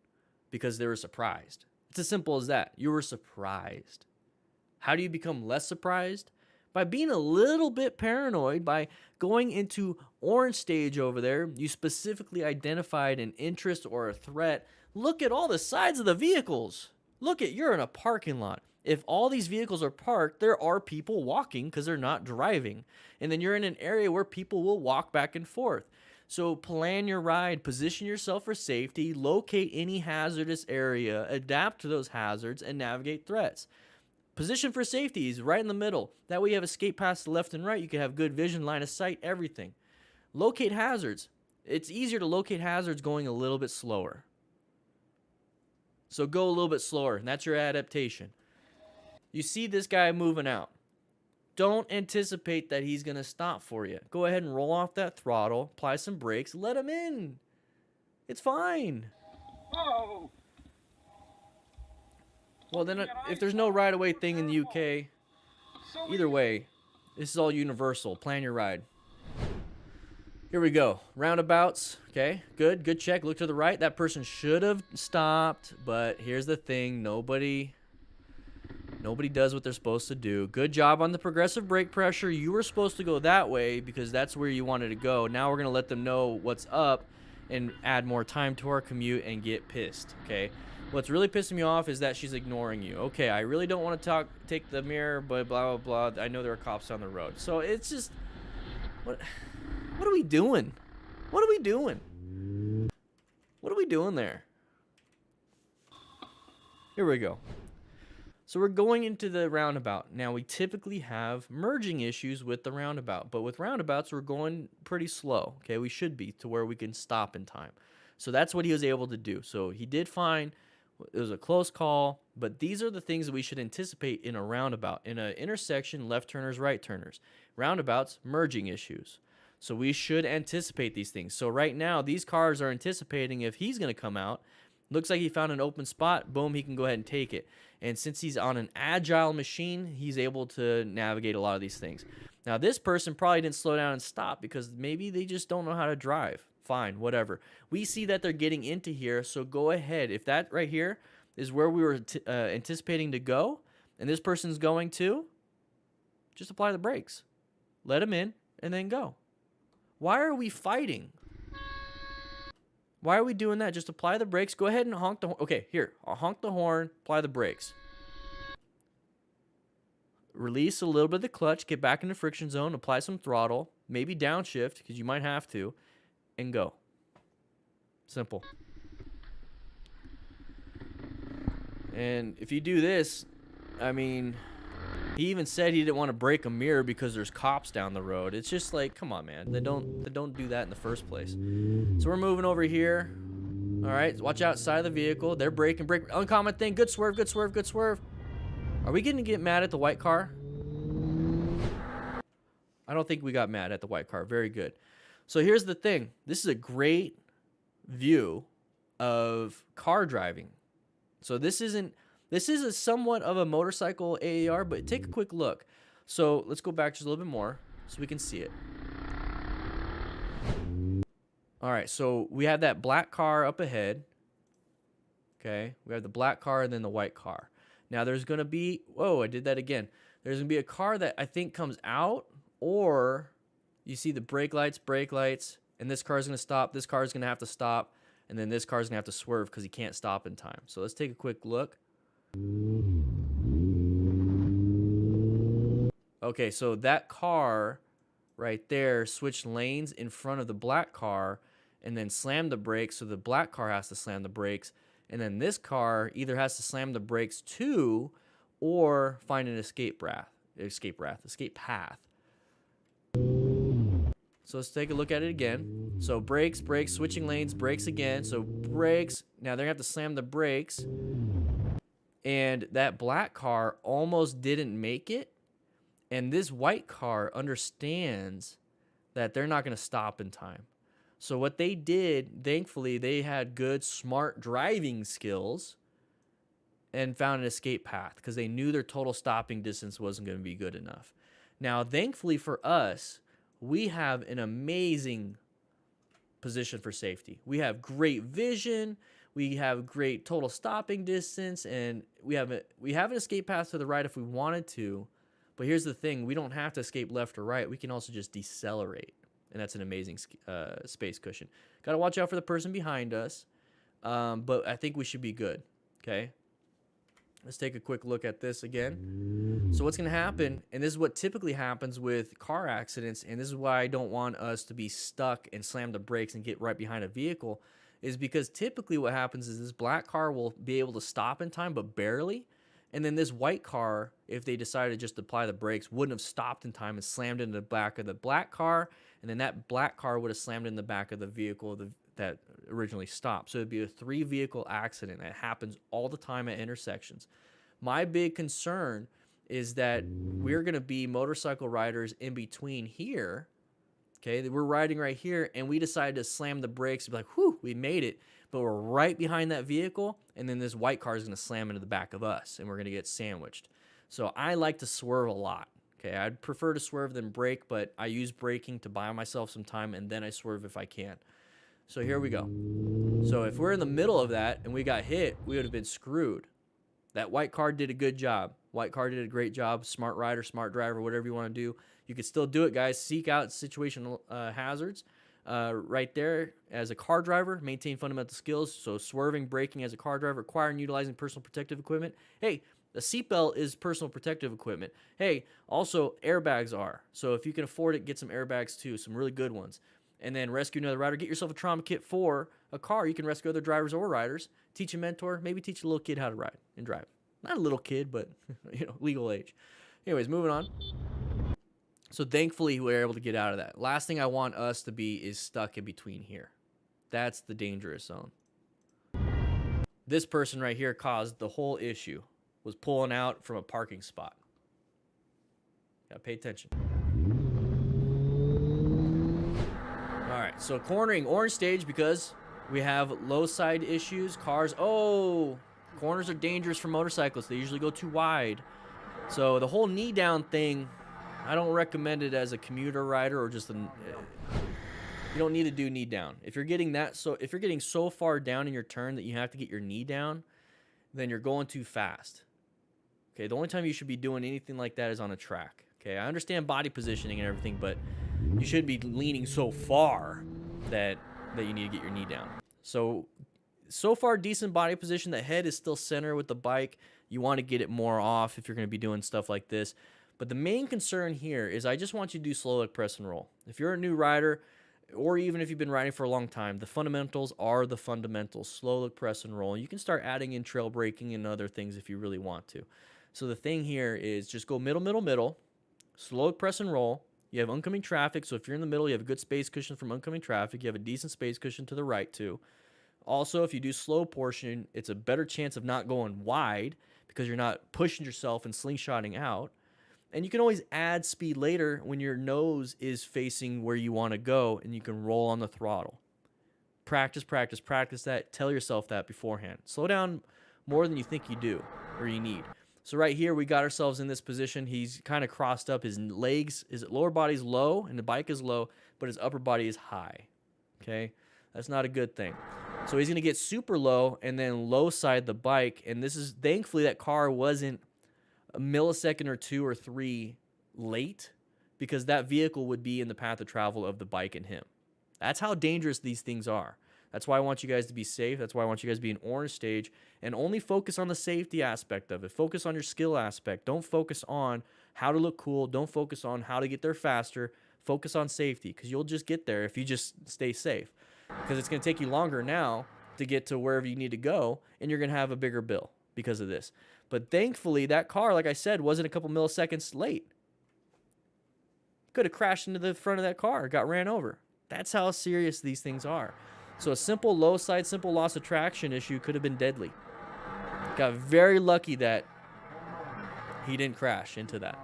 because they were surprised. It's as simple as that. You were surprised. How do you become less surprised? By being a little bit paranoid, by going into orange stage over there. You specifically identified an interest or a threat. Look at all the sides of the vehicles. You're in a parking lot. If all these vehicles are parked, there are people walking because they're not driving. And then you're in an area where people will walk back and forth. So plan your ride, position yourself for safety, locate any hazardous area, adapt to those hazards, and navigate threats. Position for safety is right in the middle. That way you have escape paths to left and right. You can have good vision, line of sight, everything. Locate hazards. It's easier to locate hazards going a little bit slower. So go a little bit slower, and that's your adaptation. You see this guy moving out. Don't anticipate that he's going to stop for you. Go ahead and roll off that throttle, apply some brakes, let him in. It's fine. Whoa! Well, then if there's no right-of-way thing in the UK, either way, this is all universal. Plan your ride. Here we go. Roundabouts. Okay, good check. Look to the right. That person should have stopped, but here's the thing. Nobody does what they're supposed to do. Good job on the progressive brake pressure. You were supposed to go that way because that's where you wanted to go. Now we're going to let them know what's up and add more time to our commute and get pissed, okay? What's really pissing me off is that she's ignoring you. Okay, I really don't want to take the mirror, but blah, blah, blah. I know there are cops on the road. So it's just, what are we doing? What are we doing? we doing there? Here we go. So we're going into the roundabout. Now, we typically have merging issues with the roundabout, but with roundabouts, we're going pretty slow, okay? We should be to where we can stop in time. So that's what he was able to do. So he did fine. It was a close call, but these are the things that we should anticipate in a roundabout. In an intersection, left turners, right turners. Roundabouts, merging issues. So we should anticipate these things. So right now, these cars are anticipating if he's going to come out. Looks like he found an open spot. Boom, he can go ahead and take it. And since he's on an agile machine, he's able to navigate a lot of these things. Now, this person probably didn't slow down and stop because maybe they just don't know how to drive. Fine, whatever. We see that they're getting into here, so go ahead. If that right here is where we were anticipating to go, and this person's going to, just apply the brakes. Let them in, and then go. Why are we fighting? Why are we doing that? Just apply the brakes. Go ahead and honk the horn. Okay, here. I'll honk the horn, apply the brakes. Release a little bit of the clutch, get back in the friction zone, apply some throttle, maybe downshift, because you might have to, and go. Simple. And if you do this, I mean, he even said he didn't want to break a mirror because there's cops down the road. It's just like, come on, man. They don't do that in the first place. So we're moving over here. All right, watch outside of the vehicle. They're braking. Uncommon thing. Good swerve, good swerve, good swerve. Are we going to get mad at the white car? I don't think we got mad at the white car. Very good. So here's the thing. This is a great view of car driving. So this is a somewhat of a motorcycle AAR, but take a quick look. So let's go back just a little bit more so we can see it. All right, so we have that black car up ahead. Okay, we have the black car and then the white car. Now there's going to be, whoa, I did that again. There's going to be a car that I think comes out, or you see the brake lights, and this car is going to stop. This car is going to have to stop, and then this car is going to have to swerve because he can't stop in time. So let's take a quick look. Okay, so that car right there switched lanes in front of the black car and then slammed the brakes, so the black car has to slam the brakes, and then this car either has to slam the brakes too or find an escape path. So let's take a look at it again. So brakes, switching lanes, brakes again. So brakes, now they're going to have to slam the brakes. And that black car almost didn't make it. And this white car understands that they're not going to stop in time. So what they did, thankfully, they had good, smart driving skills and found an escape path because they knew their total stopping distance wasn't going to be good enough. Now, thankfully for us, we have an amazing position for safety. We have great vision. We have great total stopping distance, and we have an escape path to the right if we wanted to. But here's the thing: we don't have to escape left or right. We can also just decelerate, and that's an amazing space cushion. Got to watch out for the person behind us, but I think we should be good. Okay. Let's take a quick look at this again. So what's going to happen, and this is what typically happens with car accidents, and this is why I don't want us to be stuck and slam the brakes and get right behind a vehicle, is because typically what happens is this black car will be able to stop in time, but barely. And then this white car, if they decided just to apply the brakes, wouldn't have stopped in time and slammed into the back of the black car, and then that black car would have slammed in the back of the vehicle that originally stopped. So it'd be a 3-vehicle accident that happens all the time at intersections. My big concern is that we're going to be motorcycle riders in between here. Okay, we're riding right here, and we decided to slam the brakes and be like, whew, we made it. But we're right behind that vehicle, and then this white car is going to slam into the back of us, and we're going to get sandwiched. So I like to swerve a lot. Okay, I'd prefer to swerve than brake, but I use braking to buy myself some time, and then I swerve if I can. So here we go. So if we're in the middle of that and we got hit, we would have been screwed. That white car did a good job. White car did a great job. Smart rider, smart driver, whatever you want to do. You can still do it, guys. Seek out situational hazards right there as a car driver. Maintain fundamental skills. So swerving, braking as a car driver, acquiring, utilizing personal protective equipment. Hey, a seatbelt is personal protective equipment. Hey, also airbags are. So if you can afford it, get some airbags too, some really good ones. and then rescue another rider. Get yourself a trauma kit for a car. You can rescue other drivers or riders. Teach a mentor. Maybe teach a little kid how to ride and drive. Not a little kid, but legal age. Anyways, moving on. So thankfully, we were able to get out of that. Last thing I want us to be is stuck in between here. That's the dangerous zone. This person right here caused the whole issue. Was pulling out from a parking spot. Gotta pay attention. All right, so cornering orange stage because we have low side issues. Cars, oh, corners are dangerous for motorcyclists. They usually go too wide. So the whole knee down thing, I don't recommend it as a commuter rider or just you don't need to do knee down. If you're getting so far down in your turn that you have to get your knee down, then you're going too fast. Okay, the only time you should be doing anything like that is on a track. Okay, I understand body positioning and everything, but you shouldn't be leaning so far that you need to get your knee down. So far, decent body position. The head is still center with the bike. You want to get it more off if you're going to be doing stuff like this. But the main concern here is I just want you to do slow leg press and roll. If you're a new rider, or even if you've been riding for a long time, the fundamentals are the fundamentals. Slow leg press and roll. You can start adding in trail braking and other things if you really want to. So the thing here is just go middle, middle, middle. Slow leg press and roll. You have oncoming traffic, so if you're in the middle, you have a good space cushion from oncoming traffic. You have a decent space cushion to the right, too. Also, if you do slow portion, it's a better chance of not going wide because you're not pushing yourself and slingshotting out. And you can always add speed later when your nose is facing where you want to go and you can roll on the throttle. Practice, practice, practice that. Tell yourself that beforehand. Slow down more than you think you do or you need. So right here, we got ourselves in this position. He's kind of crossed up. His legs, his lower body's low and the bike is low, but his upper body is high. Okay? That's not a good thing. So he's going to get super low and then low side the bike. And this is, thankfully, that car wasn't a millisecond or 2 or 3 late because that vehicle would be in the path of travel of the bike and him. That's how dangerous these things are. That's why I want you guys to be safe. That's why I want you guys to be in orange stage and only focus on the safety aspect of it. Focus on your skill aspect. Don't focus on how to look cool. Don't focus on how to get there faster. Focus on safety because you'll just get there if you just stay safe. Because it's going to take you longer now to get to wherever you need to go, and you're going to have a bigger bill because of this. But thankfully, that car, like I said, wasn't a couple milliseconds late. Could have crashed into the front of that car, got ran over. That's how serious these things are. So a simple low side, simple loss of traction issue could have been deadly. Got very lucky that he didn't crash into that.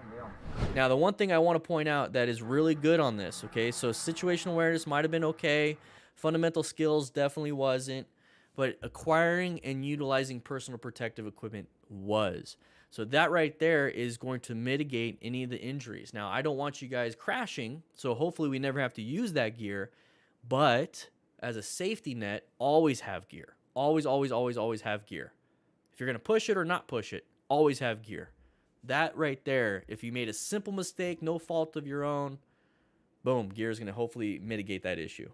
Now, the one thing I want to point out that is really good on this, okay, so situational awareness might have been okay. Fundamental skills definitely wasn't. But acquiring and utilizing personal protective equipment was. So that right there is going to mitigate any of the injuries. Now, I don't want you guys crashing, so hopefully we never have to use that gear. But as a safety net, always have gear. Always, always, always, always have gear. If you're going to push it or not push it, always have gear. That right there, if you made a simple mistake, no fault of your own, boom, gear is going to hopefully mitigate that issue.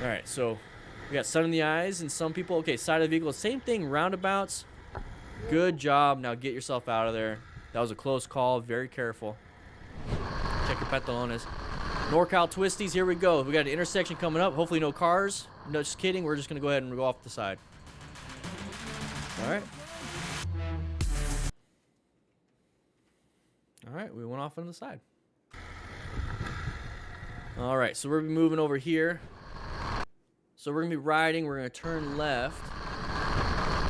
All right, so we got sun in the eyes and some people. Okay, side of the vehicle, same thing, roundabouts. Good job. Now get yourself out of there. That was a close call. Very careful. Check your pantalones. NorCal twisties, here we go. We got an intersection coming up. Hopefully no cars. No, just kidding. We're just going to go ahead and go off the side. All right. All right, we went off on the side. All right, so we're going to be moving over here. So we're going to be riding. We're going to turn left.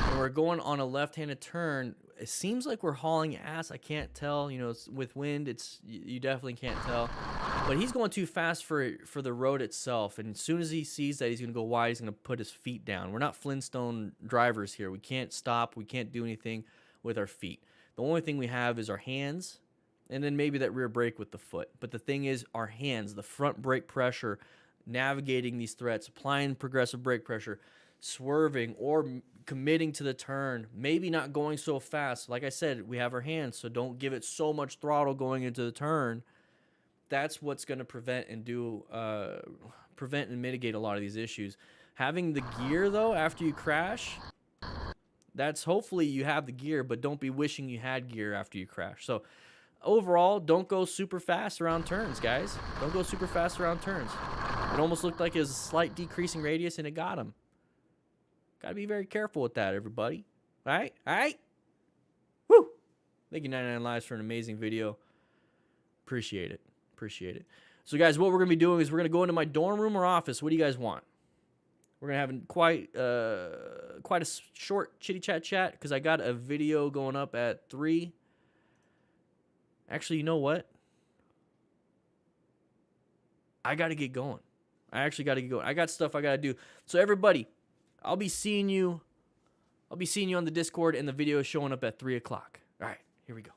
And we're going on a left-handed turn. It seems like we're hauling ass. I can't tell. You know, with wind, you definitely can't tell. But he's going too fast for the road itself. And as soon as he sees that he's going to go wide, he's going to put his feet down. We're not Flintstone drivers here. We can't stop. We can't do anything with our feet. The only thing we have is our hands and then maybe that rear brake with the foot. But the thing is, our hands, the front brake pressure, navigating these threats, applying progressive brake pressure, swerving or committing to the turn, maybe not going so fast. Like I said, we have our hands, so don't give it so much throttle going into the turn. That's what's going to prevent and mitigate a lot of these issues. Having the gear, though, after you crash, that's hopefully you have the gear, but don't be wishing you had gear after you crash. So overall, don't go super fast around turns, guys. Don't go super fast around turns. It almost looked like it was a slight decreasing radius, and it got him. Got to be very careful with that, everybody. All right? All right? Woo! Thank you, 99 Lives, for an amazing video. Appreciate it. Appreciate it. So, guys, what we're going to be doing is we're going to go into my dorm room or office. What do you guys want? We're going to have quite a short chitty-chat chat because I got a video going up at 3. Actually, you know what? I got to get going. I actually got to get going. I got stuff I got to do. So, everybody, I'll be seeing you on the Discord, and the video is showing up at 3 o'clock. All right, here we go.